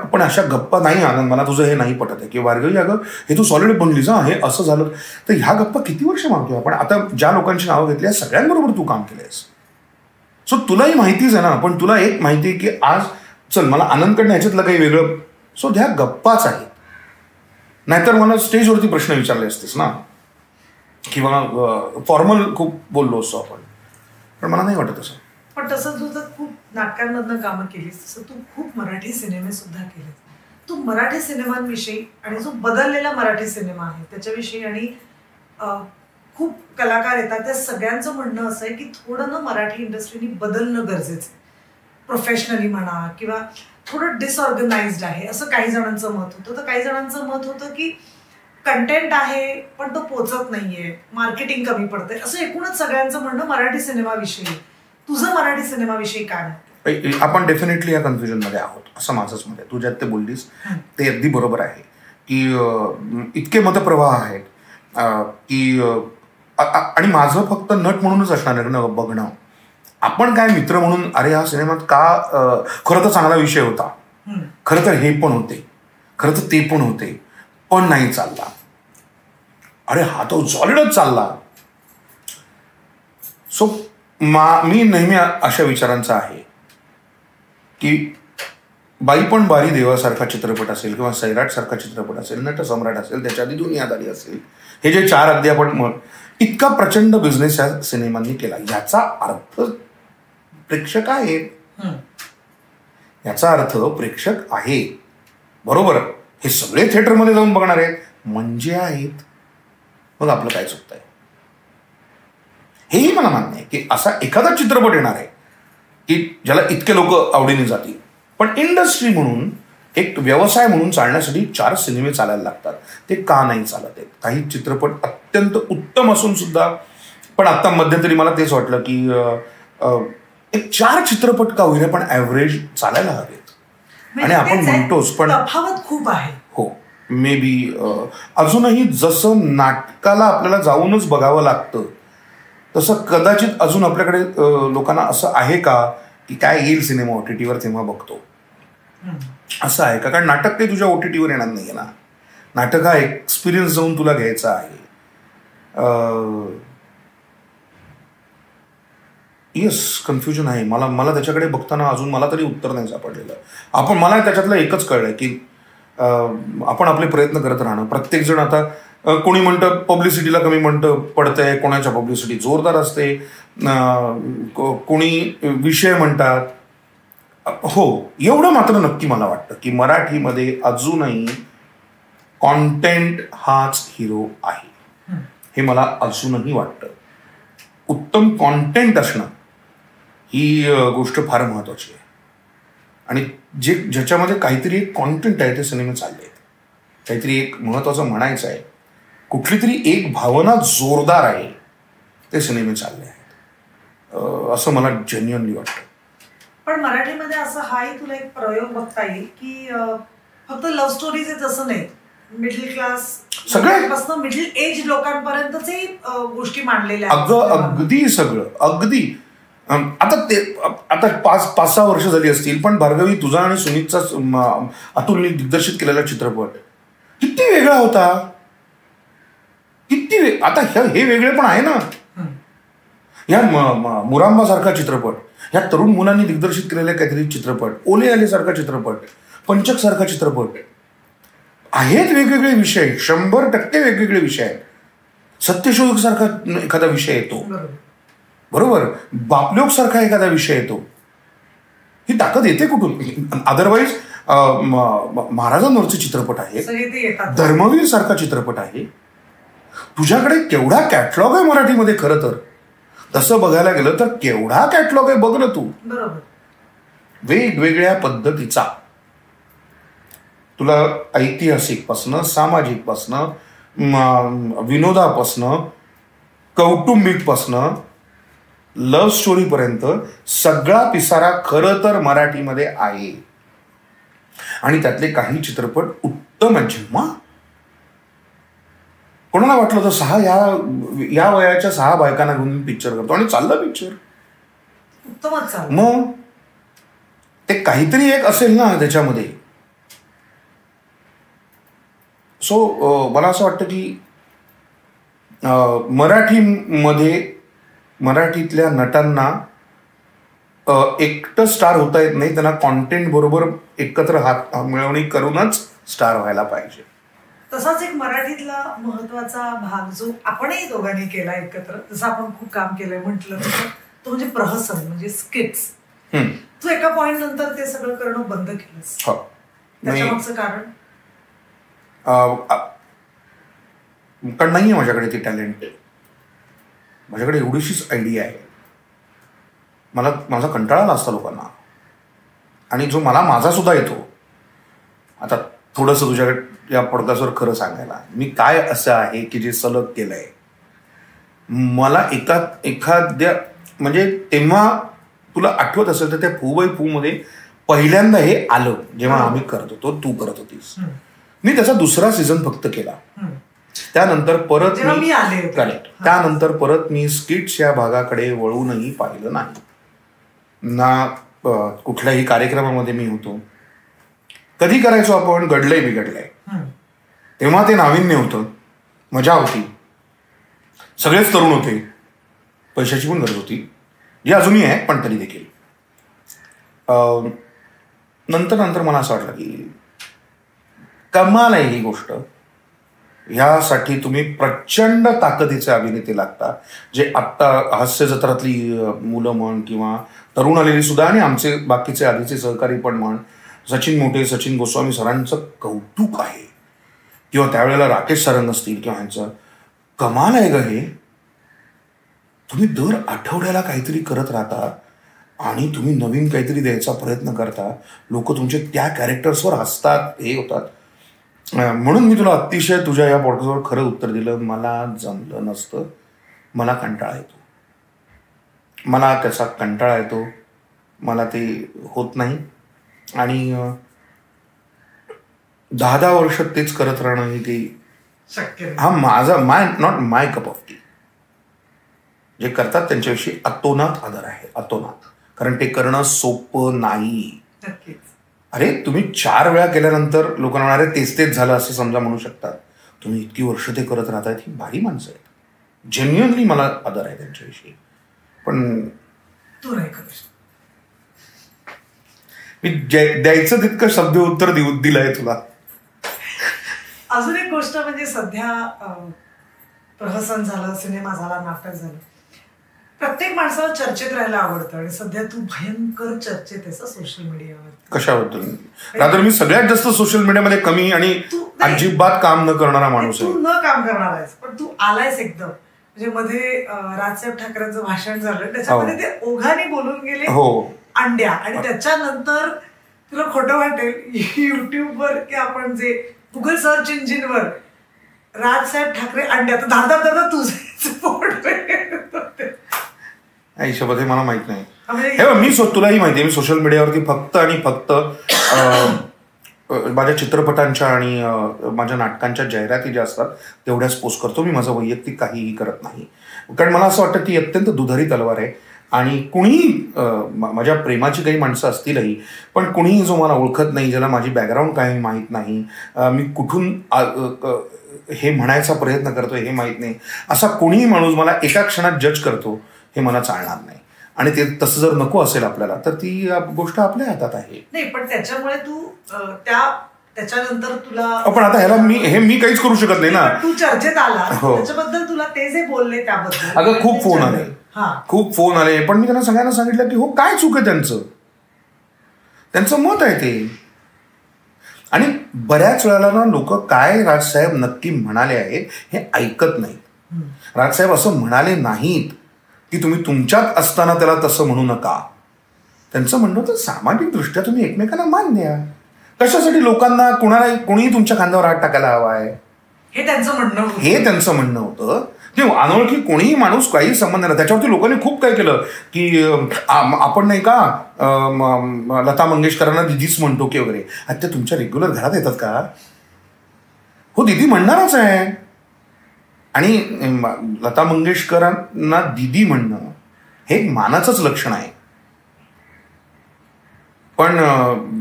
पण अशा गप्पा नाही आनंद, मला तुझं हे नाही पटत आहे की भार्गवी अगं हे तू सॉलिड बनलीस हे असं झालं. तर ह्या गप्पा किती वर्ष मागतोय आपण? आता ज्या लोकांची नावं घेतली सगळ्यांबरोबर तू काम केलंयस, सो तुलाही माहितीच आहे ना. पण तुला एक माहिती आहे की आज चल मला आनंदकडनं ह्याच्यातलं काही वेगळं, सो ह्या गप्पाच आहेत. नाहीतर मला स्टेजवरती प्रश्न विचारले असतेस ना, किंवा फॉर्मल खूप बोललो असतो आपण. पण मला नाही वाटत असं. पण तसं तू तर खूप नाटकांमधनं कामं केलीस, तसं तू खूप मराठी सिनेमे सुद्धा केले. तू मराठी सिनेमांविषयी आणि जो बदललेला मराठी सिनेमा आहे त्याच्याविषयी आणि खूप कलाकार येतात त्या सगळ्यांचं म्हणणं असं आहे की थोडं ना मराठी इंडस्ट्रीनी बदलणं गरजेचं आहे. प्रोफेशनली म्हणा किंवा थोडं डिसऑर्गनाइज्ड आहे असं काही जणांचं मत होतं. तर काही जणांचं मत होतं की कंटेंट आहे पण तो पोचत नाहीये, मार्केटिंग कमी पडतंय, असं एकूणच सगळ्यांचं म्हणणं मराठी सिनेमाविषयी. तुझं मराठी सिनेमाविषयी काय? आपण डेफिनेटली या कन्फ्युजनमध्ये आहोत असं माझंच मत आहे. तू ज्यात ते बोललीस ते अगदी बरोबर आहे की इतके मतप्रवाह आहेत की आणि माझं फक्त नट म्हणूनच असणार आहे ना बघणं. आपण काय मित्र म्हणून अरे हा सिनेमात का खरं तर चांगला विषय होता, खरं तर हे पण होते, खरं तर ते पण होते, पण नाही चालला, अरे हा तो सॉलिडच चालला. सो मी नेहमी अशा विचारांचा आहे की बाई पण बारी देवासारखा चित्रपट असेल किंवा सैराट सारखा चित्रपट असेल, नट सम्राट असेल, त्याच्या आधी दुनियादारी असेल, हे जे 4 अगदी आपण इतका प्रचंड बिझनेस या सिनेमांनी केला. याचा अर्थ प्रेक्षक आहेत, याचा अर्थ प्रेक्षक आहे, बरोबर. हे सगळे थिएटरमध्ये जाऊन बघणार आहेत म्हणजे आहेत. मग आपलं काय चुकतंय? हेही मला मान्य आहे की असा एखादा चित्रपट येणार आहे की ज्याला इतके लोक आवडीने जातील. पण इंडस्ट्री म्हणून एक व्यवसाय म्हणून चालण्यासाठी 4 सिनेमे चालायला लागतात. ते का नाही चालत आहेत? काही चित्रपट अत्यंत उत्तम असून सुद्धा, पण आता मध्यंतरी मला तेच वाटलं की एक 4 चित्रपट का होईना पण ॲव्हरेज चालायला हवेत. आणि आपण म्हणतोच पण तफावत खूप आहे. हो, मे बी अजूनही जसं नाटकाला आपल्याला जाऊनच बघावं लागतं तसं कदाचित अजून आपल्याकडे लोकांना असं आहे का की काय येईल सिनेमा OTTवर तेव्हा बघतो, असं आहे का? कारण नाटक काही तुझ्या OTTवर येणार नाहीये ना. नाटक हा एक्सपिरियन्स जाऊन तुला घ्यायचा आहे. येस, कन्फ्युजन आहे. मला त्याच्याकडे बघताना अजून मला तरी उत्तर नाही सापडलेलं. मला त्याच्यातलं एकच कळलंय की आपण आपले प्रयत्न करत राहणं. प्रत्येक जण आता कोणी म्हणतं पब्लिसिटीला कमी म्हणतं पडतंय, कोणाच्या पब्लिसिटी जोरदार असते, कोणी विषय म्हणतात. हो, एवढं मात्र नक्की मला वाटतं की मराठीमध्ये अजूनही कॉन्टेंट हाच हिरो आहे. हे मला अजूनही वाटतं. उत्तम कॉन्टेंट असणं ही गोष्ट फार महत्वाची आहे. आणि ज्याच्यामध्ये काहीतरी एक कॉन्टेंट आहे ते सिनेमे चालले आहेत. काहीतरी एक महत्वाचं म्हणायचं आहे, कुठली तरी एक भावना जोरदार आहे, ते सिनेमे चालले आहेत असं मला जेन्युअनली वाटतं. पण मराठीमध्ये असं हाही तुला एक प्रयोग बघता येईल की फक्त लव्ह स्टोरीज आहेत असं नाही, मिडल क्लास सगळ्यापासून मिडल एज लोकांपर्यंतचे गोष्टी मांडलेल्या आहेत. अगदी सगळं, अगदी. आता 5-6 वर्ष झाली असतील, पण भार्गवी तुझा आणि सुनीतचा अतुलने दिग्दर्शित केलेला चित्रपट किती वेगळा होता, किती आता हे वेगळे पण आहे ना. या मुरांबा सारखा चित्रपट, ह्या तरुण मुलांनी दिग्दर्शित केलेले काहीतरी चित्रपट, ओले आले सारखा चित्रपट, पंचक सारखा चित्रपट आहेत. वेगवेगळे विषय, 100% वेगवेगळे विषय आहेत. सत्यशोधक सारखा एखादा विषय येतो, बरोबर, बापलोक सारखा एखादा विषय येतो. ही ताकद येते कुठून? अदरवाईज महाराजांवरचे चित्रपट आहे, धर्मवीर सारखा चित्रपट आहे. तुझ्याकडे केवढा कॅटलॉग आहे मराठीमध्ये. खरं तर तसं बघायला गेलं तर केवढा कॅटलॉग आहे बघ ना तू, वेगवेगळ्या पद्धतीचा. तुला ऐतिहासिक पासनं, सामाजिक पासनं, विनोदापासनं, कौटुंबिक पासनं, लव्ह स्टोरी पर्यंत सगळा पिसारा खरं तर मराठीमध्ये आहे. आणि त्यातले काही चित्रपट उत्तम आहेत. जेव्हा कोणाला वाटलं तर या वयाच्या 6 बायकांना घेऊन पिक्चर करतो आणि चाललं पिक्चर. उत्तमच चाललं. मग ते काहीतरी एक असेल ना त्याच्यामध्ये. सो मला असं वाटतं की मराठीतल्या नटांना एकटं स्टार होता येत नाही, त्यांना कॉन्टेंट बरोबर एकत्र हात मिळवणी करूनच स्टार व्हायला पाहिजे. तसाच एक मराठीतला महत्वाचा भाग जो आपणही दोघांनी केला एकत्र, जसं आपण खूप काम केलंय म्हटलं तो म्हणजे प्रहसन, म्हणजे स्किट्स. तू एका पॉइंट नंतर ते सगळं करणं बंद केलंस. त्याच्यामागचं कारण कारण नाहीये माझ्याकडे ती टॅलेंट. माझ्याकडे एवढीशीच आयडिया आहे. माझा कंटाळा असता लोकांना, आणि जो मला माझा सुद्धा येतो. आता थोडंसं तुझ्याकडे या पॉडकास्टवर खरं सांगायला, मी काय असं आहे की जे सलग केलंय. मला एखाद्या म्हणजे तेव्हा तुला आठवत असेल तर त्या फू बाई फू मध्ये पहिल्यांदा हे आलं जेव्हा आम्ही करत होतो, तू करत होतीस. मी त्याचा 2रा सीझन फक्त केला. त्यानंतर परत त्यानंतर परत मी स्किट्स या भागाकडे वळूनही पाहिलं नाही ना. कुठल्याही कार्यक्रमामध्ये मी होतो. कधी करायचो आपण, घडलंय बिघडलंय, तेव्हा ते नाविन्य होतं, मजा होती, सगळेच तरुण होते, पैशाची पण गरज होती, जी अजूनही आहे पण तरी देखील. नंतर मला असं वाटलं की कमाल आहे ही गोष्ट. ह्यासाठी तुम्ही प्रचंड ताकदीचे अभिनेते लागतात, जे आत्ता हास्य जत्रातली मुलं म्हण किंवा तरुण आलेली सुद्धा, आणि आमचे बाकीचे आधीचे सहकारी पण म्हण, सचिन मोठे, सचिन गोस्वामी सरांचं कौतुक आहे, किंवा त्यावेळेला राकेश सारंग असतील किंवा ह्यांचं. कमाल आहे ग हे. तुम्ही दर आठवड्याला काहीतरी करत राहता आणि तुम्ही नवीन काहीतरी द्यायचा प्रयत्न करता. लोक तुमचे त्या कॅरेक्टर्सवर हसतात, हे होतात. म्हणून मी तुला अतिशय तुझ्या या पॉडकास्टवर खरं उत्तर दिलं. मला जमलं नसतं. मला कंटाळा येतो. मला त्याचा कंटाळा येतो. मला ते होत नाही. आणि 10 वर्ष तेच करत राहणं हे ते शक्य. हा माझा not my cup of T. जे करतात त्यांच्याविषयी अतोनात आदर आहे, अतोनात. कारण ते करणं सोपं नाही. अरे तुम्ही 4 वेळा केल्यानंतर लोकांना म्हणणारे तेच झालं असं समजा म्हणू शकतात. तुम्ही इतकी वर्ष ते करत राहतायत, ही भारी माणसं आहेत. जेन्युअनली मला आदर आहे त्यांच्याविषयी. पण तू नाही करू शकत. मी द्यायचं तितकं शब्द उत्तर दिलंय तुला. अजून एक गोष्ट म्हणजे सध्या प्रहसन झालं, सिनेमा झाला, नाटक झालं, प्रत्येक माणसाला चर्चेत राहायला आवडतं. आणि सध्या तू भयंकर चर्चेत आहेस सोशल मीडियावर. कशाबद्दल? रादर मी सगळ्यात जास्त सोशल मीडियामध्ये कमी आणि अजिबात काम न करणारा माणूस आहे. तू न काम करणार आहेस, पण तू आलायस एकदम. म्हणजे मध्ये राजसाहेब ठाकरेंचं भाषण झालं, त्याच्यामध्ये ते ओघाने बोलून गेले अंड्या. आणि त्याच्यानंतर तुला खोटं वाटेल, युट्यूबवर की आपण जे गुगल सर्च इंजिनवर राजसाहेब ठाकरे अंड्या, तर धारधार आयुष्यामध्ये मला माहित नाही. हे मी तुलाही माहिती आहे, मी सोशल मीडियावरती फक्त आणि फक्त माझ्या चित्रपटांच्या आणि माझ्या नाटकांच्या जाहिराती ज्या असतात तेवढ्याच पोस्ट करतो. मी माझं वैयक्तिक काहीही करत नाही. कारण मला असं वाटतं ती अत्यंत दुधारी तलवार आहे. आणि कुणीही माझ्या प्रेमाची काही माणसं असतीलही, पण कुणीही जो मला ओळखत नाही, ज्याला माझी बॅकग्राऊंड काही माहीत नाही, मी कुठून हे म्हणायचा प्रयत्न करतोय हे माहीत नाही, असा कोणीही माणूस मला एका क्षणात जज करतो, हे मला चालणार नाही. आणि ते तसं जर नको असेल आपल्याला तर ती गोष्ट आपल्या हातात आहे. नाही, पण त्याच्यामुळे तू त्याच्यानंतर तुला पण आता ह्याला मी काहीच करू शकत नाही ना. तू चर्चेत आला त्याच्याबद्दल तुला ते जे बोलले त्याबद्दल अगं खूप फोन आले, पण मी त्यांना सगळ्यांना सांगितलं की हो काय चूक आहे त्यांचं मत आहे ते. आणि बऱ्याच वेळेला ना लोक काय राजसाहेब नक्की म्हणाले आहेत हे ऐकत नाहीत. राजसाहेब असं म्हणाले नाहीत की तुम्ही तुमच्यात असताना त्याला तसं म्हणू नका. त्यांचं म्हणणं तर सामाजिक दृष्ट्या तुम्ही एकमेकांना मान द्या. कशासाठी लोकांना कोणीही तुमच्या खांद्यावर हात टाकायला हवा आहे हे त्यांचं म्हणणं होतं. किंवा अनोळखी कोणीही माणूस काही संबंध नाही. त्याच्यावरती लोकांनी खूप काय केलं की आपण नाही का लता मंगेशकरांना दिदीच म्हणतो की वगैरे. आता तुमच्या रेग्युलर घरात येतात का? हो, दिदी म्हणणारच आहे. आणि लता मंगेशकरांना दीदी म्हणणं हे एक मानाचंच लक्षण आहे. पण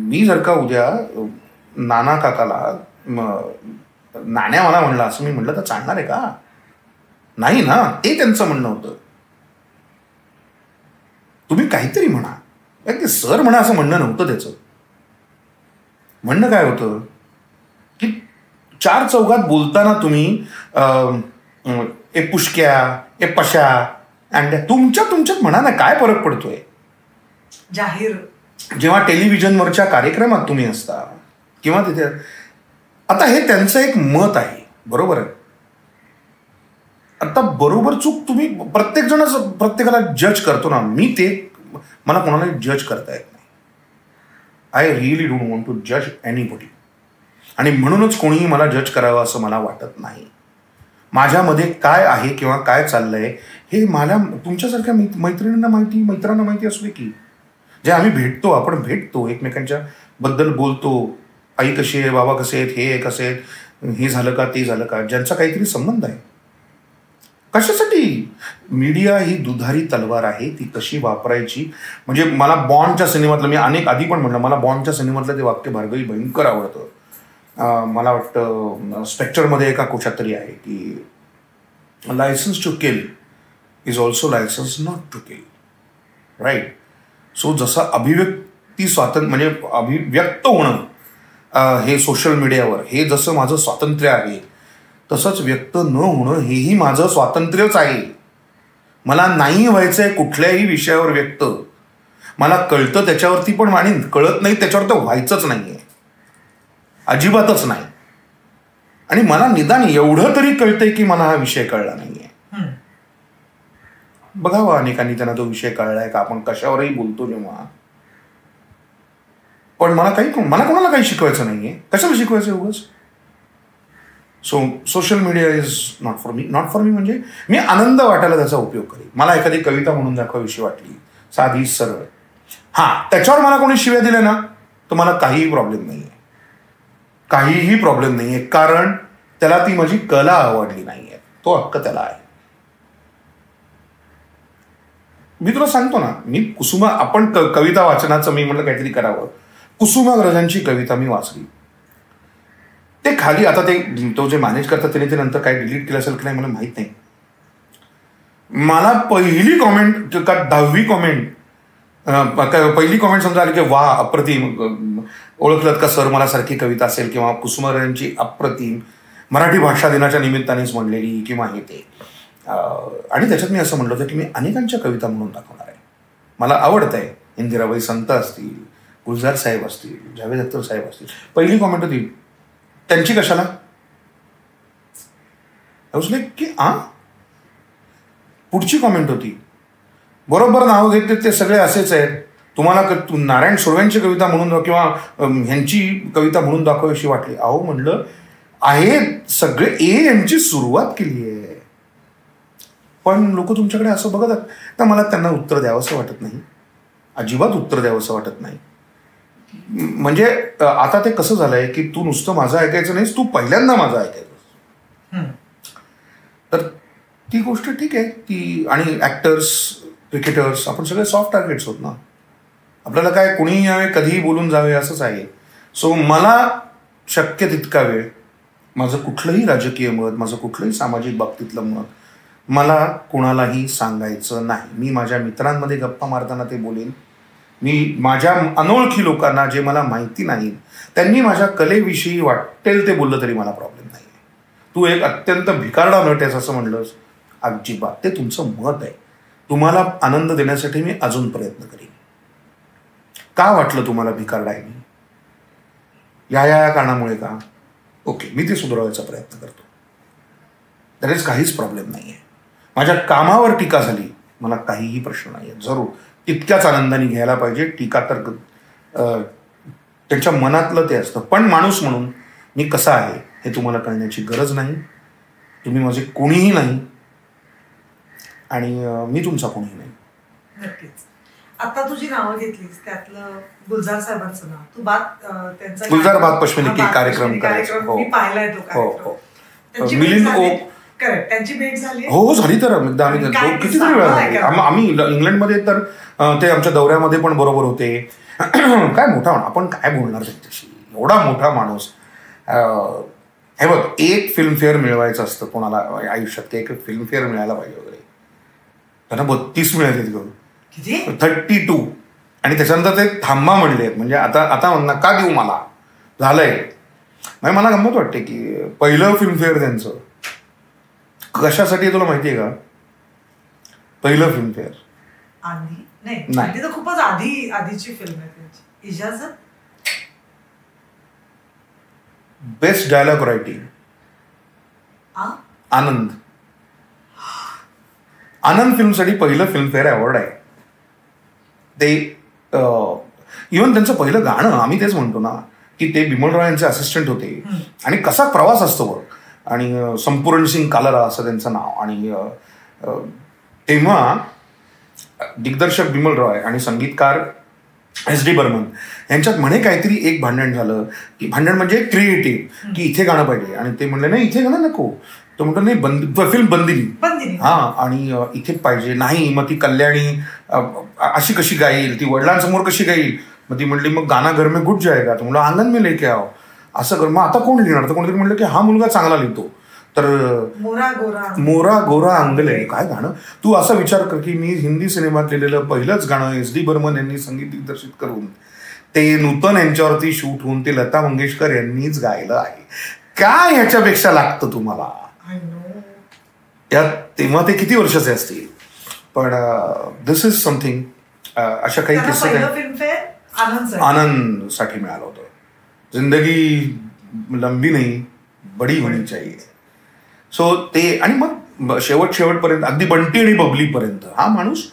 मी जर का उद्या नाना काकाला नाण्या मला म्हणला असं मी म्हटलं तर चालणार आहे का? नाही ना. ते त्यांचं म्हणणं होतं. तुम्ही काहीतरी म्हणा. ते सर म्हणा असं म्हणणं नव्हतं त्याचं. म्हणणं काय होतं की चार चौघात बोलताना तुम्ही ए पुष्क्या, ए पशा, अंड्या तुमच्यात म्हणा ना, काय फरक पडतोय? जाहीर जेव्हा टेलिव्हिजनवरच्या कार्यक्रमात तुम्ही असता किंवा तिथे, आता हे त्यांचं एक मत आहे, बरोबर आहे. आता बरोबर चूक तुम्ही प्रत्येक जणच प्रत्येकाला जज करतो ना. मला कोणाला जज करता येत नाही. I really don't want to जज एनीबडी. आणि म्हणूनच कोणीही मला जज करावं असं मला वाटत नाही. माझ्यामध्ये काय आहे किंवा काय चाललंय हे मला तुमच्यासारख्या मैत्रिणींना माहिती, मित्रांना माहिती असू दे की. जे आम्ही आपण भेटतो एकमेकांच्या बद्दल बोलतो. आई कशी आहे, बाबा कसे आहेत, हे कसे आहेत, हे झालं का, ते झालं का, ज्यांचा काहीतरी संबंध आहे. कशासाठी? मीडिया ही दुधारी तलवार आहे, ती कशी वापरायची. म्हणजे मला बॉन्डच्या सिनेमातलं, मी आधी पण म्हटलं, मला बॉन्डच्या सिनेमातलं ते वाक्य भार्गवी भयंकर आवडतं. मला वाटतं स्पेक्टरमध्ये एका कोशात तरी आहे की licence to kill is also licence not to kill. Right. So जसं अभिव्यक्ती स्वातंत्र्य म्हणजे अभिव्यक्त होणं हे सोशल मीडियावर हे जसं माझं स्वातंत्र्य आहे, तसंच व्यक्त न होणं हेही माझं स्वातंत्र्यच आहे. मला नाही व्हायचंय कुठल्याही विषयावर व्यक्त. मला कळतं त्याच्यावरती पण, आणि कळत नाही त्याच्यावर तर व्हायचंच नाहीये, अजिबातच नाही. आणि मला निदान एवढं तरी कळतंय की मला हा विषय कळला नाहीये. बघावं अनेकांनी त्यांना तो विषय कळलाय का, आपण कशावरही बोलतो जेव्हा. पण मला कोणाला काही शिकवायचं नाहीये. कशाला शिकवायचं उगाच? So social media is not for me. Not for me म्हणजे मी आनंद वाटायला त्याचा उपयोग करेन. मला एखादी कविता म्हणून दाखवावीशी वाटली, साधी सरळ, त्याच्यावर मला कोणी शिव्या दिल्या ना तर मला काहीही प्रॉब्लेम नाहीये. काहीही प्रॉब्लेम नाहीये. कारण त्याला ती माझी कला आवडली नाहीये. तो हक्क त्याला आहे. मी तुला सांगतो ना, मी आपण कविता वाचनाचं मी म्हटलं काहीतरी करावं. कुसुमाग्रजांची कविता मी वाचली. ते खाली आता तो जे मॅनेज करतात त्याने ते नंतर काय डिलीट केलं असेल की नाही मला माहित नाही. मला पहिली कॉमेंट का 10वी कॉमेंट, पहिली कॉमेंट समजा आली की वा अप्रतिम, ओळखलत का सर मला सारखी कविता असेल, किंवा कुसुमाग्रजांची अप्रतिम मराठी भाषा दिनाच्या निमित्तानेच म्हणलेली किंवा हे ते. आणि त्याच्यात मी असं म्हणलं होतं की मी अनेकांच्या कविता म्हणून दाखवणार आहे. मला आवडत आहे. इंदिराबाई संत असतील, गुलजार साहेब असतील, जावेद अख्तर साहेब असतील. पहिली कॉमेंट होती त्यांची कशाला. की पुढची कॉमेंट होती, बरोबर नाव घेतले ते सगळे असेच आहेत, तुम्हाला नारायण सुर्व्यांची कविता म्हणून किंवा ह्यांची कविता म्हणून दाखवावीशी वाटली. अहो म्हणलं आहे सगळे यांची सुरुवात केली आहे. पण लोक तुमच्याकडे असं बघत आहेत तर मला त्यांना उत्तर द्यावंसं वाटत नाही. अजिबात उत्तर द्यावंसं वाटत नाही. म्हणजे आता ते कसं झालंय की तू नुसतं माझं ऐकायचं नाहीस, तू पहिल्यांदा माझं ऐकायचं. तर ती गोष्ट ठीक आहे ती. आणि ऍक्टर्स, क्रिकेटर्स, आपण सगळे सॉफ्ट टार्गेट्स होत ना. आपल्याला काय कुणीही यावे कधीही बोलून जावे असंच आहे. सो मला शक्य तितका वेळ माझं कुठलंही राजकीय मत, माझं कुठलंही सामाजिक बाबतीतलं मत मला कोणालाही सांगायचं नाही. मी माझ्या मित्रांमध्ये गप्पा मारताना ते बोलेन. मी माझ्या अनोळखी लोकांना, जे मला माहिती नाही, त्यांनी माझ्या कलेविषयी वाटेल ते बोललं तरी मला प्रॉब्लेम नाही. तू एक अत्यंत भिकारडा नट आहेस असं म्हणलंस, अजिबात. ते तुमचं मत आहे. तुम्हाला आनंद देण्यासाठी मी अजून प्रयत्न करीन. का वाटलं तुम्हाला भिकारडा आहे मी? या कारणामुळे का? ओके, मी ते सुधारवायचा प्रयत्न करतो. दॅट इज काहीच प्रॉब्लेम नाही आहे. माझ्या कामावर टीका झाली, मला काहीही प्रश्न नाही आहे. जरूर तितक्याच आनंदाने घ्यायला पाहिजे. टीका तर त्यांच्या मनातलं ते असतं. पण माणूस म्हणून मी कसा आहे हे तुम्हाला कळण्याची गरज नाही. तुम्ही माझे कोणीही नाही आणि मी तुमचा कोणीही नाही. नक्कीच. आता तुझी नावं घेतलीस त्यातलं गुलजार साहेबांचं नाव, तू त्यांचा गुलजार बात पश्मिनी कार्यक्रम मी पाहिलाय तो कार्यक्रम. मिलिंद ओक करेक्ट. त्यांची भेट झाली? हो झाली तर एकदा आम्ही कितीतरी वेळा आम्ही इंग्लंडमध्ये तर ते आमच्या दौऱ्यामध्ये पण बरोबर होते. काय मोठा आपण काय बोलणार त्यांच्याशी, एवढा मोठा माणूस. हे बघ, एक फिल्मफेअर मिळवायचं असतं कोणाला आयुष्यात, एक फिल्मफेअर मिळायला पाहिजे वगैरे. त्यांना 32 मिळाले, 32. आणि त्याच्यानंतर ते थांबा म्हणले, म्हणजे आता नका देऊ मला, झालंय. म्हणजे मला गंमत वाटते की पहिलं फिल्मफेअर त्यांचं कशासाठी तुला माहितीये का? पहिलं फिल्मफेअर नाही, खूपच आधीची फिल्म आहे त्यांची, इजाजत. बेस्ट डायलॉग रायटिंग, आनंद फिल्मसाठी पहिलं फिल्मफेअर अवॉर्ड आहे ते. इव्हन त्यांचं पहिलं गाणं, आम्ही तेच म्हणतो ना की ते बिमल रॉय यांचे असिस्टंट होते आणि कसा प्रवास असतो बघ. आणि संपूर्ण सिंग कालरा असं त्यांचं नाव. आणि तेव्हा दिग्दर्शक बिमल रॉय आणि संगीतकार SD बर्मन यांच्यात म्हणे काहीतरी एक भांडण झालं, की भांडण म्हणजे क्रिएटिव्ह, की इथे गाणं पाहिजे. आणि ते म्हणले नाही इथे गाणं नको. तो म्हणतो नाही फिल्म बंदिनी हा, आणि इथे पाहिजे नाही. मग ती कल्याणी अशी कशी गाईल, ती वडिलांसमोर कशी गाईल. मग ती म्हणली मग गाणं घर में घुट जाएगा. तो म्हणलं आंगण में लेके आओ. असं कर. मग आता कोण लिहिणार? तर कोणतरी म्हणलं की हा मुलगा चांगला लिहितो. तर मोरा गोरा अंगले, काय गाणं. तू असा विचार कर की मी हिंदी सिनेमात लिहिलेलं पहिलंच गाणं SD बर्मन यांनी संगीत दिग्दर्शित करून ते नूतन यांच्यावरती शूट होऊन ते लता मंगेशकर यांनीच गायलं आहे. काय ह्याच्यापेक्षा लागतं तुम्हाला? तेव्हा ते किती वर्षाचे असतील. पण दिस इज समथिंग. अशा काही किस्से आनंद साठी मिळालं होतं. जिंदगी लंबी नाही बडी होणी चाहिए. सो ते. आणि मग शेवटपर्यंत अगदी बंटी आणि बबली पर्यंत हा माणूस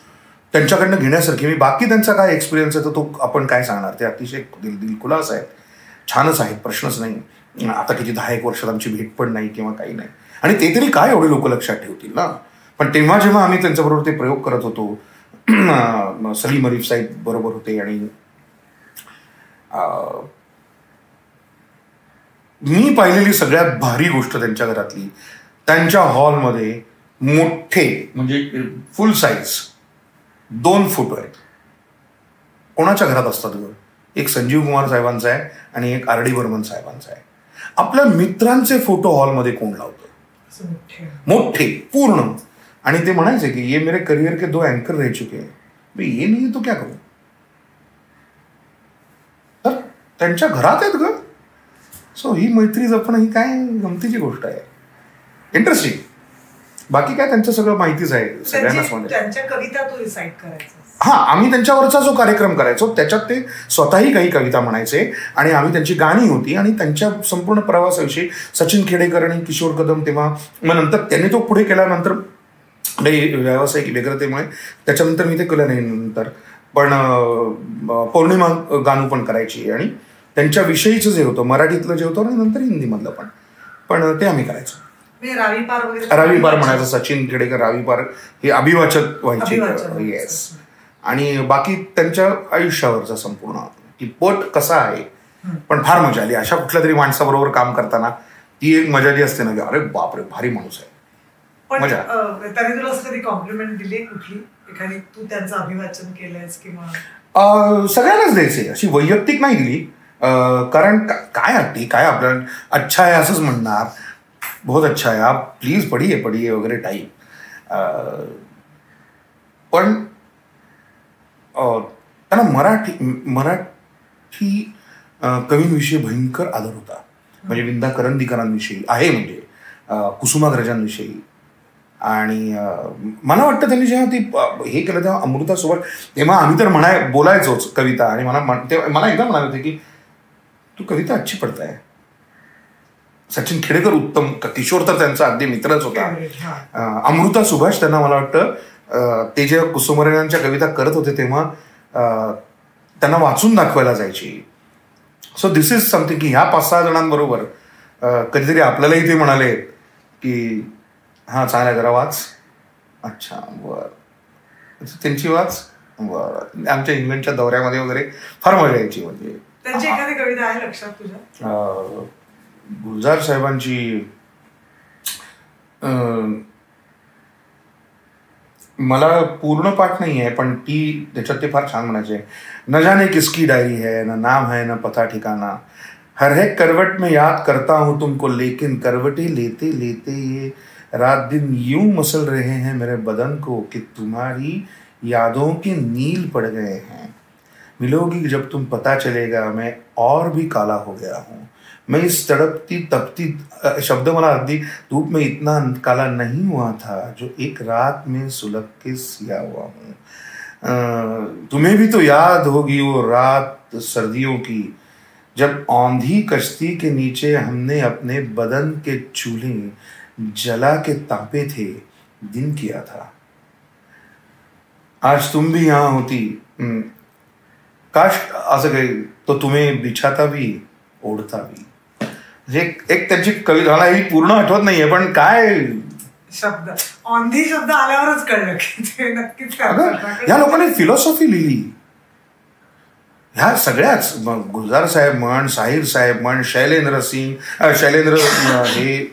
त्यांच्याकडनं घेण्यासारखी. मी बाकी त्यांचा काय एक्सपिरियन्स आहे तर तो आपण काय सांगणार. ते अतिशय दिलखुलास आहेत, छानच आहेत, प्रश्नच नाही. आता किती 10-1 वर्षात आमची भेट पण नाही किंवा काही नाही. आणि ते तरी काय एवढे लोक लक्षात ठेवतील ना. पण तेव्हा जेव्हा आम्ही त्यांच्याबरोबर ते प्रयोग करत होतो, सलीम अरीफ साहेब बरोबर होते. आणि मी पाहिलेली सगळ्यात भारी गोष्ट त्यांच्या घरातली, त्यांच्या हॉलमध्ये मोठे म्हणजे फुल साईज 2 फोटो आहेत. कोणाच्या घरात असतात? एक संजीव कुमार साहेबांचा आहे आणि एक RD बर्मन साहेबांचा आहे. आपल्या मित्रांचे फोटो हॉलमध्ये कोण लावतं? मोठे पूर्ण. आणि ते म्हणायचे की ये मेरे करियर के 2 अँकर रह चुके हैं, ये नहीं तो क्या करू. तर त्यांच्या घरात आहेत ग. सो ही मैत्री जपणं ही काय गमतीची गोष्ट आहे, इंटरेस्टिंग. बाकी काय त्यांचं सगळं माहितीच आहे सगळ्यांनाच. त्यांच्या कविता तू रिसाईट करायचा? हा, आम्ही त्यांच्यावरचा जो कार्यक्रम करायचो त्याच्यात ते स्वतःही काही कविता म्हणायचे आणि आम्ही त्यांची गाणी होती. आणि त्यांच्या संपूर्ण प्रवासाविषयी सचिन खेडेकर आणि किशोर कदम तेव्हा, मग नंतर त्यांनी तो पुढे केल्यानंतर व्यावसायिक व्यग्रतेमुळे त्याच्यानंतर मी ते केलं नाही नंतर. पण पौर्णिमा गाणं पण करायची आणि त्यांच्याविषयीचं जे होतं मराठीतलं जे होतं आणि नंतर हिंदीमधलं पण ते आम्ही करायचो. रावी पार म्हणायचं. सचिन खेडेकर रावी पार हे अभिवाचक व्हायचे. येस. आणि बाकी त्यांच्या आयुष्यावरचा संपूर्ण की पट कसा आहे. पण फार मजा आली अशा कुठल्या तरी माणसाबरोबर काम करताना. ती एक मजा जी असते ना, अरे बापरे भारी माणूस आहे. मजा. त्याने तुला कधी कॉम्प्लिमेंट दिली कुठली एखादी, तू त्यांचं अभिवाचन केलंयस किंवा? सगळ्यांनाच द्यायचे, अशी वैयक्तिक नाही दिली. कारण काय आती काय आपल्याला अच्छा आहे असंच म्हणणार, बहुत अच्छा आहे आप प्लीज पढिये वगैरे टाईप. पण त्यांना मराठी कवींविषयी भयंकर आदर होता. म्हणजे विंदा करंदीकरांविषयी आहे, म्हणजे कुसुमाग्रजांविषयी. आणि मला वाटतं त्यांनी जेव्हा ती हे केलं तेव्हा अमृतासोबत, तेव्हा आम्ही तर बोलायचोच कविता. आणि मला एकदा म्हणाले होते की तू कविता अच्छी पडताय. सचिन खेडेकर उत्तम, किशोर तर त्यांचा अगदी मित्रच होता. अमृता सुभाष त्यांना मला वाटतं ते जेव्हा कुसुमाग्रजांच्या कविता करत होते तेव्हा त्यांना वाचून दाखवायला जायची. सो दिस इज समथिंग की ह्या 5-6 जणांबरोबर कधीतरी आपल्यालाही ते म्हणाले की हा चांगला जरा वाच. अच्छा बरं, त्यांची वाच बरं. आमच्या इंग्लंडच्या दौऱ्यामध्ये वगैरे फार मजा यायची. म्हणजे त्यांची एखादी कविता आहे लक्षात तुझ्या? गुलजार साहेबांची मला पूर्ण पाठ नाही आहे, पण त्याच्यात ते फार छान म्हणायचे. न जाने किसकी डायरी है, न नाम है, न पता ठिकाना, हर एक करवट में याद करता हूँ तुमको, लेकिन करवटें लेते लेते ये रात दिन यूं मसल रहे हैं मेरे बदन को कि तुम्हारी यादों के नील पड़ गए हैं. मिलोगी जब तुम, पता चलेगा मैं और भी काला हो गया हूँ. मैं इस तड़पती तपती, शब्द मला अगदी, धूप में इतना काला नहीं हुआ था जो एक रात में सुलग के सिया हुआ हूँ. तुम्हें भी तो याद होगी वो रात सर्दियों की, जब औंधी कश्ती के नीचे हमने अपने बदन के चूल्हे जला के तापे थे, दिन किया था. आज तुम भी यहाँ होती, काश असं काही, तो तुम्हें बिछाता भी ओढता भी. एक त्याची कविता, मला ही पूर्ण आठवत नाहीये, पण काय शब्द, ऑंधी शब्द आल्यावरच कळलं की ते नक्कीच. या लोकांनी फिलॉसॉफी लिहिली ह्या सगळ्याच. गुलजार साहेब म्हण, साहिर साहेब म्हण, शैलेंद्र हे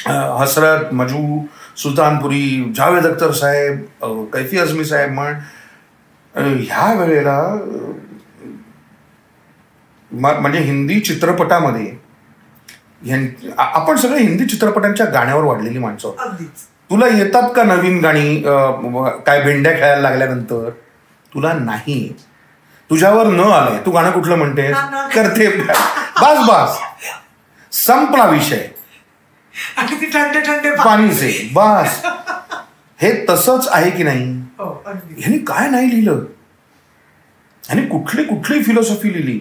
हसरत मजू, सुलतानपुरी, जावेद अख्तर साहेब, कैफी अजमी साहेब म्हण, ह्या वेळेला म्हणजे हिंदी चित्रपटामध्ये आपण सगळे हिंदी चित्रपटांच्या गाण्यावर वाढलेली माणसं. तुला येतात का नवीन गाणी काय भेंड्या खेळायला लागल्यानंतर? तुला नाही. तुझ्यावर न आलंय, तू गाणं कुठलं म्हणते करते, बस बस संपला विषय. पाणीचे बस. हे तसंच आहे की नाही? ह्यांनी काय नाही लिहिलं, ह्यांनी कुठली फिलॉसॉफी लिहिली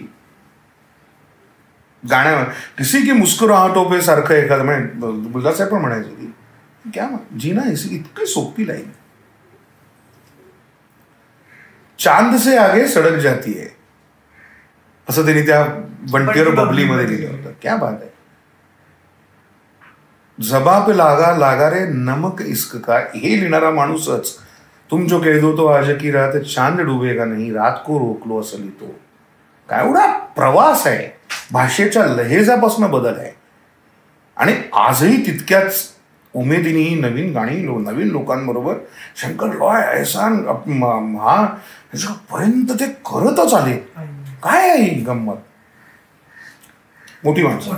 गाण्यावर. किसी की मुस्कुराहटों पे सारखं एखादं, म्हणजे गुलजार साहेब पण म्हणायचे की क्या जीना ऐसी, इतकी सोपी लाईन. चांद से आगे सडक जाती है, असं त्यांनी त्या बंटियर बबली मध्ये लिहिलं होतं. क्या बात आहे. जबा पे लागा रे नमक इश्क का, हे लिहिणारा माणूसच तुम जो कह दो तो आज की रात चांद डुबेगा नहीं, रात को रोक लो असं लिहितो. काय एवढा प्रवास आहे, भाषेच्या लहेजापासून बदल आहे. आणि आजही तितक्याच उमेदीने नवीन गाणी नवीन लोकांबरोबर शंकर रॉय एहसान हा पर्यंत ते करतच आले. काय आहे ही गंमत. मोठी माणसं.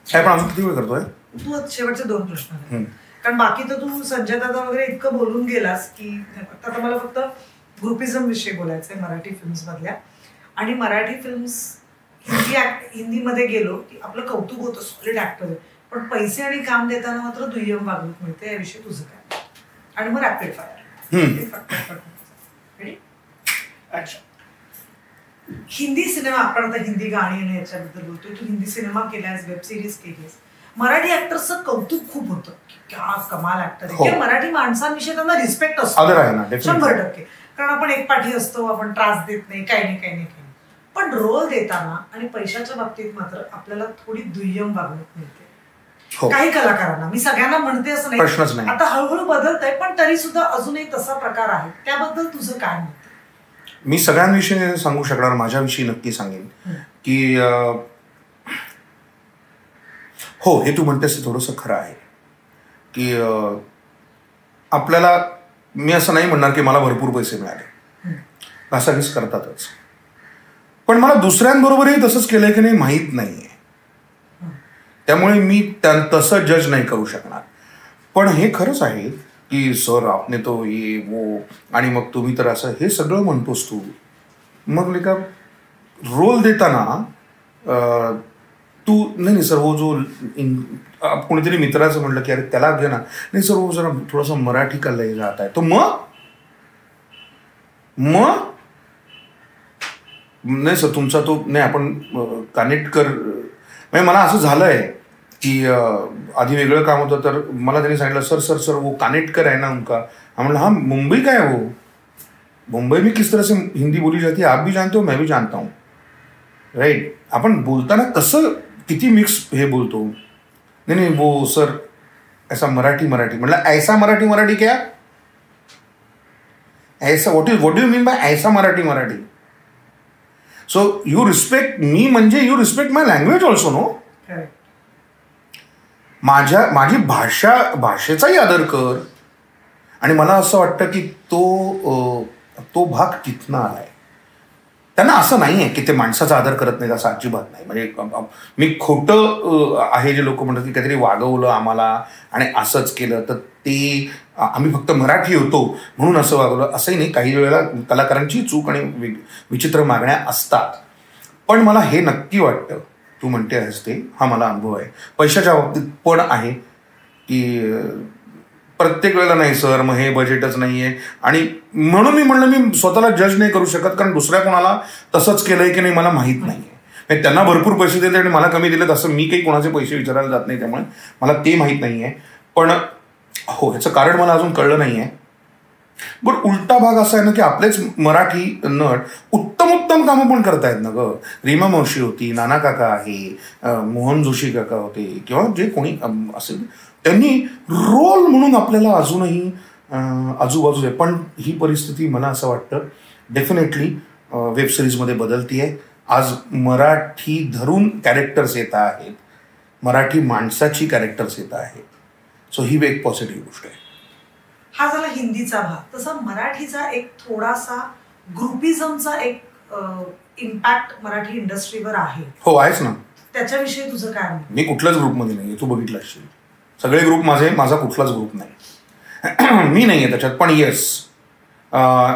काय पण अजून किती वेळ करतोय तू? शेवटचे 2 प्रश्न, कारण बाकी तर तू संजय दादा वगैरे इतकं बोलून गेलास की आता मला फक्त ग्रुपिझम विषयी बोलायचंय मराठी फिल्म्स मधल्या. आणि मराठी फिल्म्स हिंदीमध्ये गेलो की आपलं कौतुक होतं, सॉलिड ऍक्टर आहे, पण पैसे आणि काम देताना मात्र दुय्यम वागणूक मिळते. याविषयी तुझं काय? आणि मग रॅपिड फायर. अच्छा, हिंदी सिनेमा, आपण आता हिंदी गाणी आणि याच्याबद्दल बोलतोय. तू हिंदी सिनेमा केलास, वेब सिरीज केलीस, मराठी ऍक्टर्सचं कौतुक खूप होतं, क्या कमाल ऍक्टर आहे. मराठी माणसांविषयी त्यांना रिस्पेक्ट असतो 100%, कारण आपण एकपाठी असतो, आपण त्रास देत नाही, काही नाही. पण रोल देताना आणि पैशाच्या बाबतीत मात्र आपल्याला थोडी दुय्यम वागणूक मिळते. काही कलाकारांना, मी सगळ्यांना म्हणते असं नाही, आता हळूहळू बदलत आहे, पण तरी सुद्धा अजूनही तसा प्रकार आहे. त्याबद्दल तुझं काय मत? मी सगळ्यांविषयी सांगू शकणार, माझ्याविषयी नक्की सांगेन की हो, हे तू म्हणतेस ते थोडंसं खरं आहे की आपल्याला, मी असं नाही म्हणणार की मला भरपूर पैसे मिळाले, घासाघीस करतातच, पण मला दुसऱ्यांबरोबरही तसंच केलंय की नाही माहीत नाहीये, त्यामुळे मी तसं जज नाही करू शकणार. पण हे खरंच आहे की सर आपने तो ये वो, आणि मग तुम्ही तर असं हे सगळं म्हणतोस तू. मग का रोल देताना तू नाही सर वो जो कोणीतरी मित्राचं म्हणलं की अरे त्याला घे ना, नाही सर वो जरा थोडासा मराठी का लय जात आहे, तो मग नाही सर तुमचा तो नाही, आपण कनेक्ट कर. म्हणजे मला असं झालंय की आधी वेगळं काम होतं, तर मला त्यांनी सांगितलं सर वो कनेक्ट कर आहे ना उनका. म्हणलं हाँ मुंबई का है वो, मुंबई में किस तरह से हिंदी बोली जाती है आप भी जानते हो, मैं भी जानता हूँ, राइट. आपण बोलताना कसं किती मिक्स हे बोलतो. नहीं वो सर ऐसा मराठी मतलब ऐसा मराठी क्या, ऐसा what do you mean by ऐसा Marathi. So you respect me म्हणजे you respect my language also no. माझी भाषेचाही आदर कर. आणि मला असं वाटतं की तो भाग तिथनं आलाय. त्यांना असं नाही आहे की ते माणसाचा आदर करत नाही, असं अजिबात नाही. म्हणजे मी खोटं आहे जे लोक म्हणतात की काहीतरी वागवलं आम्हाला आणि असंच केलं तर ते आम्ही फक्त मराठी होतो म्हणून असं वागवलं असंही नाही. काही वेळेला कलाकारांची चूक आणि विचित्र मागण्या असतात. पण मला हे नक्की वाटतं तू म्हणते आहेस ते, हा मला अनुभव आहे. पैशाच्या बाबतीत पण आहे की प्रत्येक वेळेला नाही सर मग हे बजेटच नाही आहे आणि म्हणून मी म्हणलं मी स्वतःला जज नाही करू शकत कारण दुसऱ्या कोणाला तसंच केलंय की नाही मला माहीत नाही आहे. त्यांना भरपूर पैसे देते आणि मला कमी दिले तसं मी काही कोणाचे पैसे विचारायला जात नाही, त्यामुळे मला ते माहीत नाही आहे. पण हो ह्याचं कारण मला अजून कळलं नाही आहे. पण उलटा भाग असा आहे ना की आपलेच मराठी नट उत्तम कामं पण करतायत ना ग. रीमा मावशी होती, नाना काका आहे, मोहन जोशी काका होते किंवा जे कोणी असेल त्यांनी रोल म्हणून आपल्याला अजूनही आजूबाजू आहे. पण ही परिस्थिती मला असं वाटतं डेफिनेटली वेब सिरीजमध्ये बदलतीये. आज मराठी धरून कॅरेक्टर्स येत आहेत, मराठी माणसाची कॅरेक्टर्स येत आहेत. सो ही एक पॉझिटिव्ह गोष्ट आहे. हा झाला हिंदीचा भाग. तसा मराठीचा एक थोडासा ग्रुपिझमचा एक इम्पॅक्ट मराठी इंडस्ट्रीवर आहे. हो आहेच ना. त्याच्याविषयी तुझं काय? मी कुठल्याच ग्रुपमध्ये नाही, तू बघितलं असशील सगळे ग्रुप माझा कुठलाच ग्रुप नाही. मी नाही आहे त्याच्यात. पण येस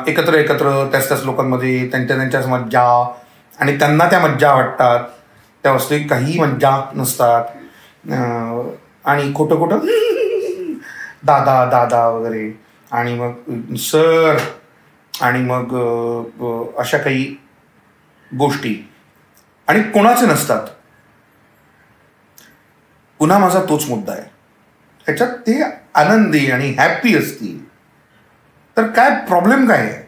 एकत्र त्याच लोकांमध्ये त्यांच्याच मज्जा आणि त्यांना त्या मज्जा वाटतात, त्या वास्तविक काही मज्जा नसतात आणि खोटं दादा वगैरे आणि मग सर आणि मग अशा काही गोष्टी आणि कोणाचे नसतात. पुन्हा माझा तोच मुद्दा आहे, ह्याच्यात ते आनंदी आणि हॅप्पी असतील तर काय प्रॉब्लेम काय आहे?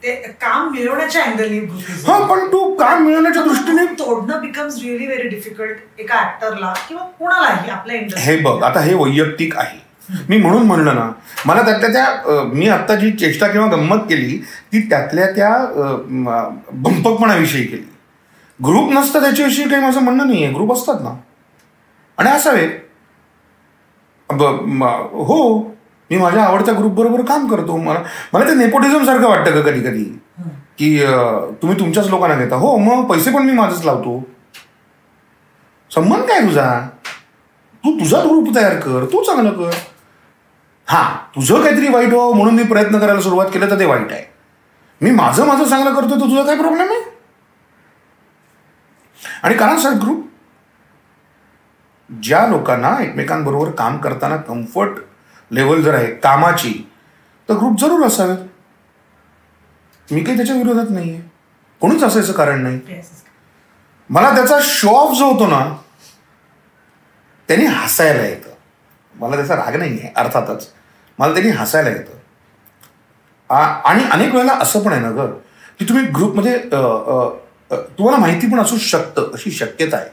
ते काम मिळवण्याच्या अँगलनी. हा पण तू काम मिळवण्याच्या दृष्टीने तोडणं बिकम्स रिअली व्हेरी डिफिकल्ट एका ऍक्टरला किंवा कोणालाही आपल्या इंडस्ट्री. हे बघ आता हे वैयक्तिक आहे. मी म्हणून म्हणलं ना मला त्यातल्या मी आता जी चेष्टा किंवा गंमत केली ती त्यातल्या त्या बंपकपणाविषयी केली. ग्रुप नसतं त्याच्याविषयी काही माझं म्हणणं नाही आहे. ग्रुप असतात ना आणि असावे. हो मी माझ्या आवडत्या ग्रुप बरोबर काम करतो. मला ते नेपोटिझम सारखं वाटतं का कधी कधी की तुम्ही तुमच्याच लोकांना घेता. हो मग पैसे पण मी माझंच लावतो. संबंध काय तुझा? तू तुझा ग्रुप तयार कर, तू चांगलं कर. हा तुझं काहीतरी वाईट हो म्हणून मी प्रयत्न करायला सुरुवात केलं तर ते वाईट आहे. मी माझं चांगलं करतोय तर तुझा काय प्रॉब्लेम आहे? आणि कारण सर ग्रुप ज्या लोकांना एकमेकांबरोबर काम करताना कम्फर्ट लेवल जर आहे कामाची तर ग्रुप जरूर असावेत. मी काही त्याच्या विरोधात नाहीये, कोणीच असायचं कारण नाही. मला त्याचा शो ऑफ जो होतो ना त्यांनी हसायला येतं. मला त्याचा राग नाही आहे अर्थातच, मला त्यांनी हसायला येतं. आणि अनेक वेळेला असं पण आहे ना ग की तुम्ही ग्रुपमध्ये तुम्हाला माहिती पण असू शकतं, अशी शक्यता आहे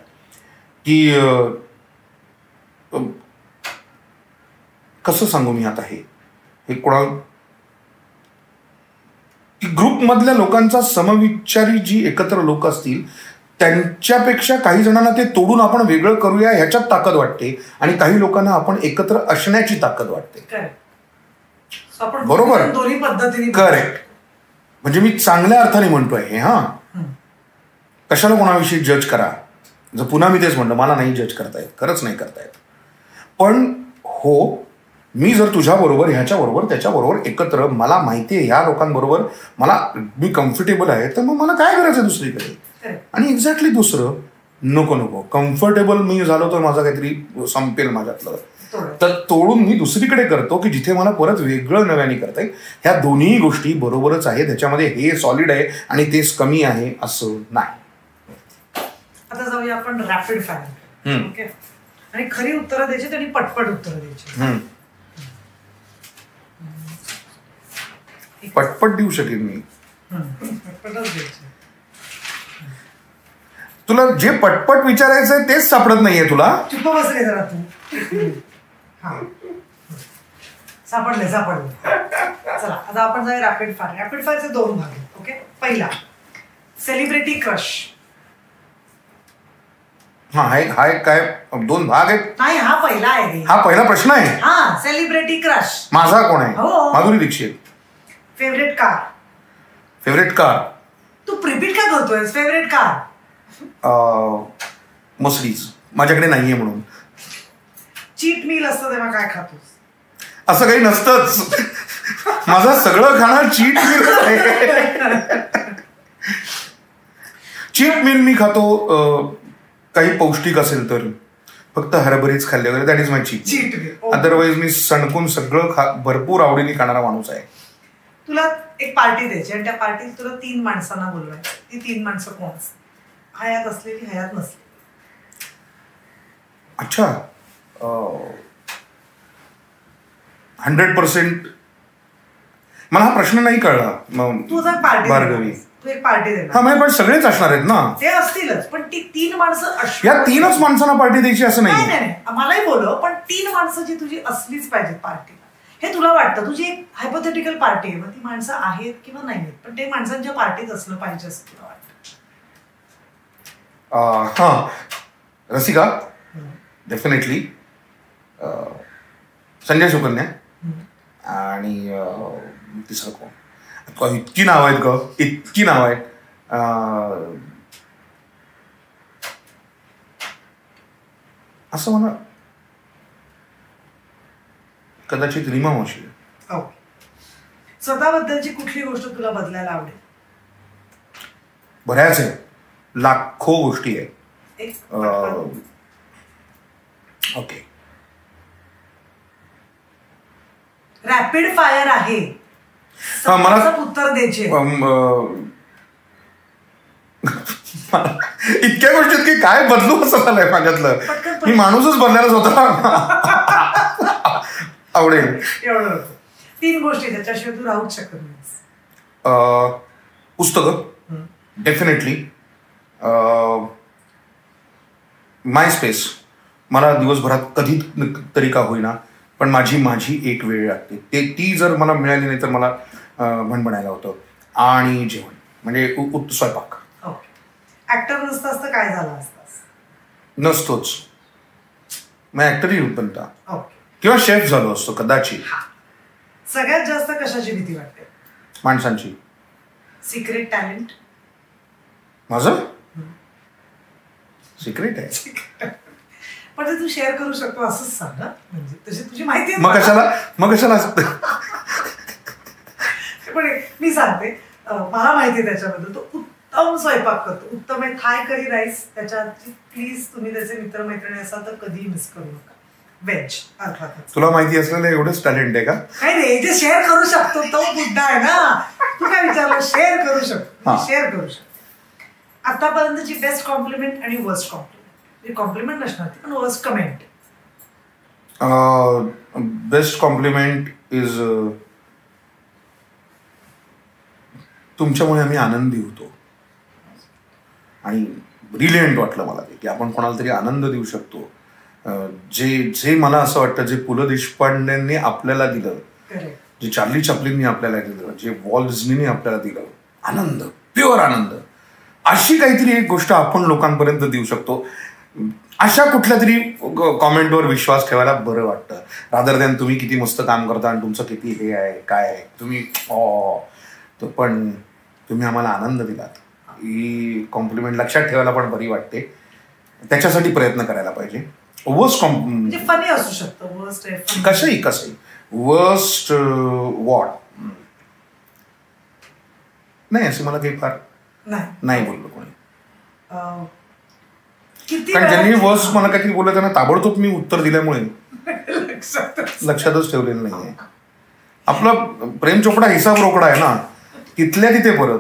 की कसं सांगू मी आता हे कोणा की ग्रुपमधल्या लोकांचा समविचारी जी एकत्र लोक असतील त्यांच्यापेक्षा काही जणांना ते तोडून आपण वेगळं करूया ह्याच्यात ताकद वाटते आणि काही लोकांना आपण एकत्र असण्याची ताकद वाटते. बरोबर, दोन्ही पद्धतीने. करेक्ट. म्हणजे मी चांगल्या अर्थाने म्हणतोय हे. हा कशाला कोणाविषयी जज करा. जर पुन्हा मी तेच म्हणलं मला नाही जज करता येत, खरंच नाही करता येत. पण हो मी जर तुझ्याबरोबर ह्याच्याबरोबर त्याच्याबरोबर एकत्र मला माहिती आहे ह्या लोकांबरोबर मी कम्फर्टेबल आहे तर मग मला काय करायचं दुसरीकडे. आणि एक्झॅक्टली दुसरं नको कम्फर्टेबल मी झालो तर माझं काहीतरी संपेल माझ्यातलं, तर तोडून मी दुसरीकडे करतो की जिथे मला परत वेगळं नव्याने करता येईल. ह्या दोन्ही गोष्टी बरोबरच आहेत. त्याच्यामध्ये हे सॉलिड आहे आणि तेच कमी आहे असं नाही. आता जाऊया आपण रॅपिड फायर. ओके. आणि खरी उत्तरं द्यायची आणि पटपट उत्तरं द्यायची. पटपट देऊ शकेन मी. पटपटच द्यायची. तुला जे पटपट विचारायचंय तेच सापडत नाहीये तुला. चुप बस रे जरा तू. सापडले. चला आता आपण जाऊया रॅपिड फायर. रॅपिड फायरचे 2 भाग आहेत. ओके. पहिला सेलिब्रिटी क्रश. हा एक काय 2 भाग आहेत? नाही, हा पहिला आहे. हा पहिला प्रश्न आहे. हा, सेलिब्रिटी क्रश. माझा कोण आहे? हो. Madhuri Dixit. Favourite car. Favourite car. तू रिपीट का करतोय? Favourite car. मर्सिडीज. माझ्याकडे नाहीये म्हणून. चीट मील असतं तेव्हा काय खातोस? असं काही नसतंच. माझं सगळं खाणं चीट मील आहे. चीट मील मी खातो काही पौष्टिक असेल तर, फक्त हरभरीच खाल्ले वगैरे, that is my cheat meal. Otherwise मी सणकून सगळं भरपूर आवडीने खाणारा माणूस आहे. तुला एक पार्टी द्यायची आणि त्या पार्टीत तुला 3 माणसांना बोलवायची. ती 3 माणसं कोण असतात? हयात असलेली, हयात नसलेली. अच्छा. 100% मला हा प्रश्न नाही कळला. तू जर पार्टी भार्गवी, तू एक पार्टी देणार. हा म्हणजे पण सगळेच असणार आहेत ना? ते असतीलच, पण ती 3 माणसं या 3च माणसांना पार्टी द्यायची असं नाही. नाही, मलाही बोलव, पण 3 माणसं जी तुझी असलीच पाहिजेत पार्टीला, हे तुला वाटतं. तुझी एक हायपोथेटिकल पार्टी आहे, मग ती माणसं आहेत किंवा नाही आहेत, पण ते माणसांच्या पार्टीत असलं पाहिजे असं तुला वाटतं. हा, रसिका डेफिनेटली, संजय सुकन्या आणि तिसरं कोण? इतकी नाव आहेत ग, इतकी नाव आहेत. असं म्हणा, कदाचित रीमा मावशी. स्वतःबद्दलची कुठली गोष्ट तुला बदलायला आवडेल? बऱ्याच आहे, लाखो गोष्टी आहेत. ओके, रॅपिड फायर आहे, मला उत्तर द्यायचे. इतक्या गोष्टीत की काय बदलू असं झालंय माझ्यातलं. मी माणूसच बदलायलाच होता. आवडेल एवढं. 3 गोष्टी त्याच्याशिवाय तू राहूच शकत नाहीस. पुस्तकं डेफिनेटली. माय स्पेस. मला दिवसभरात कधी तरी का होईना, पण माझी एक वेळ लागते. ती जर मला मिळाली नाही तर मला भणभणायला होतं. आणि जेवण म्हणजे स्वयंपाक. ऍक्टर नसतं असतं काय झालं असतास? नसतोच. मग ऍक्टरही बनता किंवा शेफ झालो असतो कदाचित. सगळ्यात जास्त कशाची भीती वाटते? माणसांची. Secret talent? माझं सिक्रेट आहे, पण ते तू शेअर करू शकतो असंच सांग. म्हणजे तशी तुझी माहिती आहे. मग कशाला पण मी सांगते, मला माहिती आहे त्याच्याबद्दल. तो उत्तम स्वयंपाक करतो, उत्तम आहे. थाय करी राईस त्याच्यात प्लीज तुम्ही त्याचे मित्रमैत्रिणी असाल तर कधीही मिस करू नका. व्हेज अर्थात. तुला माहिती असलेलं एवढंच टॅलेंट आहे का? नाही रे, जे शेअर करू शकतो तो मुद्दा आहे ना. तू काय विचारलं? शेअर करू शकतो, शेअर करू शकतो. आतापर्यंतची बेस्ट कॉम्प्लिमेंट आणि वर्स्ट कॉम्प्लिमेंट. कॉम्प्लिमेंट नसणार पण worst comment. Best compliment is तुमच्यामुळे आम्ही आनंदी होतो. आणि ब्रिलियंट वाटलं मला ते, की आपण कोणाला तरी आनंद देऊ शकतो. जे मला असं वाटतं, जे पु ल देशपांडेंनी आपल्याला दिलं, जे चार्ली चॅप्लिननी आपल्याला दिलं, जे वॉल्ट डिझनीनी आपल्याला दिलं, आनंद, प्युअर आनंद, अशी काहीतरी एक गोष्ट आपण लोकांपर्यंत देऊ शकतो. अशा कुठल्या तरी कॉमेंटवर विश्वास ठेवायला बरं वाटतं. रादर दॅन तुम्ही किती मस्त काम करता आणि तुमचं किती हे आहे काय आहे, तुम्ही पण तुम्ही आम्हाला आनंद दिलात, ही कॉम्प्लिमेंट लक्षात ठेवायला पण बरी वाटते. त्याच्यासाठी प्रयत्न करायला पाहिजे. वर्स्ट म्हणजे फनी असू शकतं. वर्स्ट कसंही वर्स्ट वॉट नाही, असं मला काही फार नाही बोललो कोणी. कारण ज्यांनी वर्स्ट मला काहीतरी बोललं त्यांना ताबडतोब मी उत्तर दिल्यामुळे लक्षातच ठेवलेलं नाहीये. आपला प्रेम चोपडा हिसाब रोकडा आहे ना, तिथल्या तिथे परत.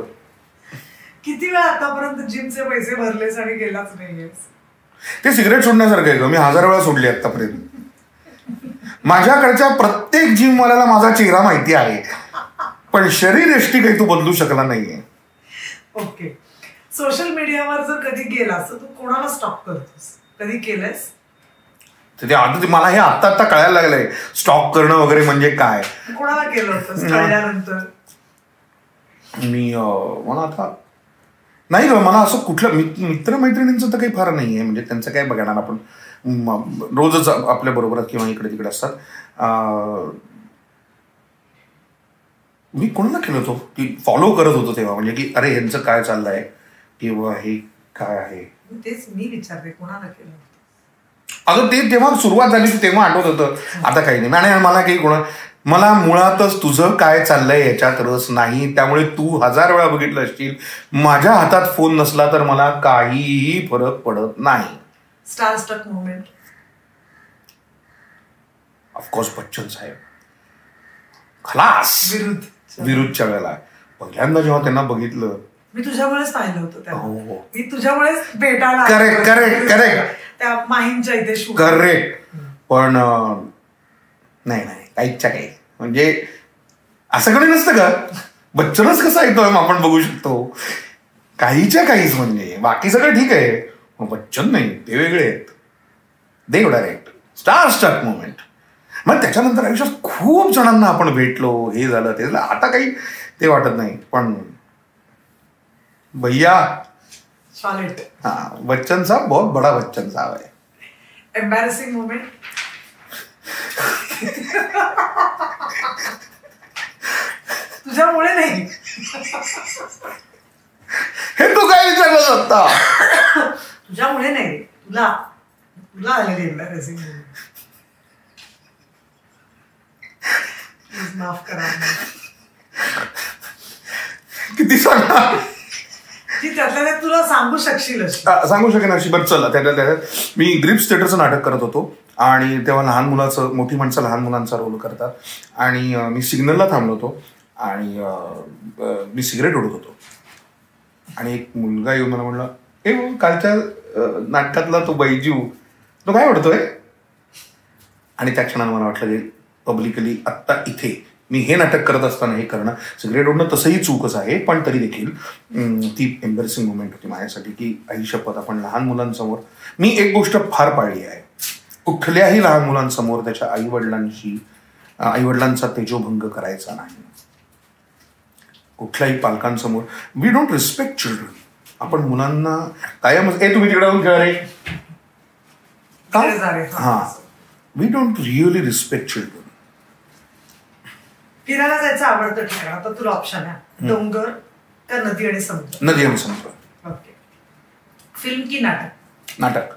किती वेळा आतापर्यंत जिमचे पैसे भरलेस आणि गेलाच नाहीयेस? ते सिगरेट सोडण्यासारखं आहे ग. मी 1000 वेळा सोडली आतापर्यंत. माझ्याकडच्या प्रत्येक जिमवाल्याला माझा चेहरा माहिती आहे, पण शरीर एष्टी काही तू बदलू शकला नाहीये. ओके. सोशल मीडियावर जर कधी गेलास तर तू कोणाला स्टॉक करतोस? कधी केलंस? ते आता मला हे आता कळायला लागलंय, स्टॉक करणं वगैरे म्हणजे काय. कोणाला केलं होतं कळल्यानंतर? मी मला आता नाही ग, मला असं कुठलं मित्रमैत्रिणींचं तर काही फार नाही आहे. म्हणजे त्यांचं काय बघणार, आपण रोजच आपल्या बरोबर किंवा इकडे तिकडे असतात. मी कोणाला केलं होतो की फॉलो करत होतो तेव्हा, म्हणजे की अरे यांचं काय चाललंय किंवा हे काय आहे, तेच मी विचारते कोणाला केलं. अगं ते तेव्हा सुरुवात झाली की तेव्हा आठवत होतं. आता काही नाही. आणि मला काही मला मुळातच तुझं काय चाललंय याच्यात रस नाही. त्यामुळे तू 1000 वेळा बघितलं असशील, माझ्या हातात फोन नसला तर मला काहीही फरक पडत नाही. Star struck moment of course Bachchan saheb, खलास. विरुद्धच्या वेळेला पहिल्यांदा जेव्हा त्यांना बघितलं, मी तुझ्यामुळेच पाहिलं होतं त्यांना. हो, मी तुझ्यामुळेच भेटायला. करेक्ट त्या माहींच्या इथे करेक्ट. पण नाही काही इच्छा काही, म्हणजे असं कडे नसतं का, बच्चनच कसा येतो आपण बघू शकतो, काहीच्या काहीच. म्हणजे बाकी सगळं ठीक आहे, बच्चन नाही, ते वेगळे आहेत. देव डायरेक्ट स्टार स्टक मोमेंट. मग त्याच्यानंतर आयुष्यात खूप जणांना आपण भेटलो, हे झालं ते झालं, आता काही ते वाटत नाही. पण भैया सॉलिड. हाँ, बच्चन साहब बहुत बड़ा बच्चन साहब है. Embarrassing moment. तुझ्यामुळे नाही. हे तू काय विचारलं आता? तुझ्यामुळे नाही, तुला आलेली एम्बॅरेसिंग मोमेंट. माफ करा. किती सांगणार की त्यातल्या तुला सांगू शकशील. सांगू शकेन अशी. बरं चला, त्याच्यात मी ग्रिप्स थिएटरचं नाटक करत होतो आणि तेव्हा लहान मुलाचं, मोठी माणसं लहान मुलांचा रोल करतात. आणि मी सिग्नलला थांबलो होतो आणि मी सिगरेट ओढत होतो. आणि एक मुलगा येऊन मला म्हणला, ए कालच्या नाटकातला तो बैजू, तो काय ओढतोय? आणि त्या क्षणाला मला वाटलं की पब्लिकली आत्ता इथे मी हे नाटक करत असताना हे करणं, सिगरेट ओढणं तसंही चूकच आहे. पण तरी देखील ती एम्बॅरेसिंग मोमेंट होती माझ्यासाठी की आई शपथ, आपण लहान मुलांसमोर. मी एक गोष्ट फार पाळली आहे, कुठल्याही लहान मुलांसमोर त्याच्या आईवडिलांचा तेजोभंग करायचा नाही. कुठल्याही पालकांसमोर वी डोंट रिस्पेक्ट चिल्ड्रन. आपण मुलांना कायमच तुम्ही तिकडे जाऊन खेळा रे का, हा, we don't really respect children. फिरायला जायचं आवडतं ठिकाण, आता तुला ऑप्शन आहे, डोंगर का नदी आणि समुद्र? नदी आणि समुद्र. ओके. फिल्म की नाटक? नाटक.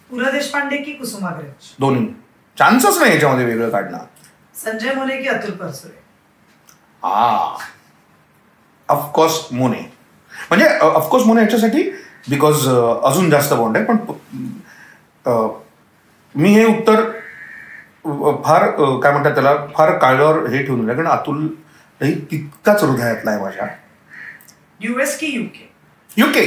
पु ल देशपांडे की कुसुमाग्रज? दोन्ही. चान्सच नाही याच्यामध्ये वेगळं काढणं. संजय मोने की अतुल परसुरे? ऑफकोर्स मोने. म्हणजे ऑफकोर्स मोने याच्यासाठी बिकॉज अजून जास्त बॉन्ड आहे. पण मी हे उत्तर फार काय म्हणतात त्याला, फार काळावर हे ठेवून दिलं, कारण अतुल ही तितकाच हृदयातला आहे माझ्या. US की UK? UK.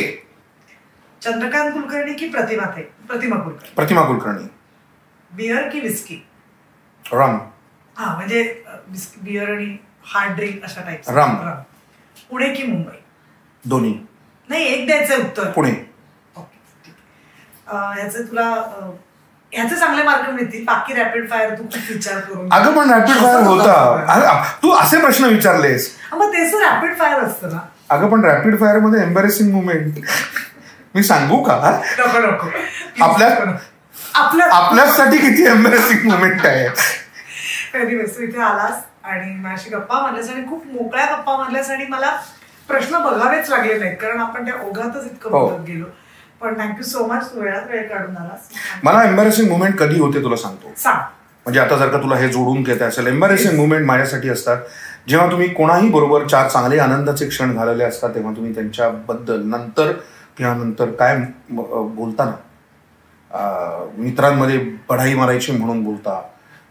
चंद्रकांत कुलकर्णी की प्रतिमा कुलकर्णी? प्रतिमा कुलकर्णी. बियर की विस्की? रम. हा, म्हणजे बियर आणि हार्ड ड्रिंक अशा टाईप. रम. पुणे की मुंबई? दोन्ही. नाही, एक द्यायचं उत्तर. पुणे. ओके, ठीक आहे. ह्याचे चांगले मार्क मिळतील. बाकी रॅपिड फायर तू खूप विचार करून. अगं पण रॅपिड फायर होता, तू असे प्रश्न विचारलेस. मग तेच रॅपिड फायर असतं ना. अगं पण रॅपिड फायर मध्ये एम्बॅरेसिंग मुमेंट मी सांगू का? नको. आपल्यासाठी किती एम्बॅरेसिंग मुमेंट आहे. एनिवेज, तू इथे आलास आणि माझ्याशी गप्पा मारल्यास आणि खूप मोकळ्या गप्पा मारल्यास आणि मला प्रश्न बघावेच लागले नाहीत, कारण आपण त्या ओघातच इतकं बोलत गेलो. पण थँक्यू सो मच, वेळात वेळ काढून आलास. मला एम्बॅरेसिंग मुमेंट कधी होते तुला सांगतो. सांग. म्हणजे आता जर का तुला हे जोडून घेता असेल, एम्बॅरेसिंग मुमेंट माझ्यासाठी असतात जेव्हा तुम्ही कोणाही बरोबर 4 चांगले आनंदाचे क्षण घालवले असतात, तेव्हा तुम्ही त्यांच्याबद्दल नंतर काय बोलताना, मित्रांमध्ये बढाई मारायची म्हणून बोलता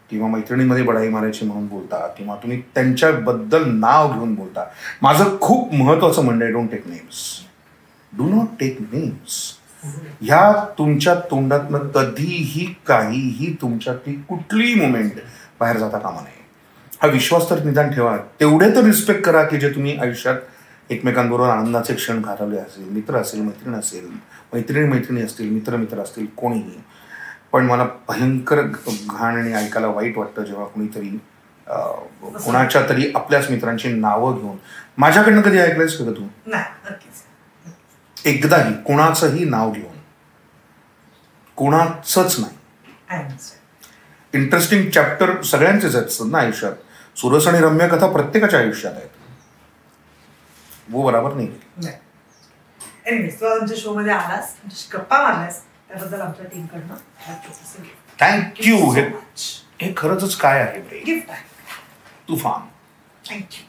किंवा मैत्रिणींमध्ये बढाई मारायची म्हणून बोलता किंवा तुम्ही त्यांच्याबद्दल नाव घेऊन बोलता. माझं खूप महत्वाचं म्हणणं आहे, don't take names. Do not take names. ह्या तुमच्या तोंडातनं कधीही काहीही तुमच्यातली कुठलीही मुमेंट बाहेर जाता कामा नये. हा विश्वास तर निदान ठेवा. तेवढे तर रिस्पेक्ट करा की जे तुम्ही आयुष्यात एकमेकांबरोबर आनंदाचे क्षण घालवले असेल, मित्र असेल, मैत्रिणी असतील, मित्र असतील, कोणीही. पण मला भयंकर घाण आणि ऐकायला वाईट वाटतं जेव्हा कुणीतरी कोणाच्या तरी आपल्याच मित्रांची नावं घेऊन. माझ्याकडनं कधी ऐकलंयस का तू? एकदाही कोणाचंही नाव घेऊन, कोणाचंच नाही. इंटरेस्टिंग चॅप्टर सगळ्यांचेच आहेत ना आयुष्यात. सुरस आणि रम्य कथा प्रत्येकाच्या आयुष्यात आहेत. वो बरोबर नाही. तू आमच्या शो मध्ये आलास, गप्पा मारलास, त्याबद्दल आमच्या टीमकडनं थँक्यू. हे खरंच काय आहे, गिफ्ट आहे. तुफान. थँक्यू.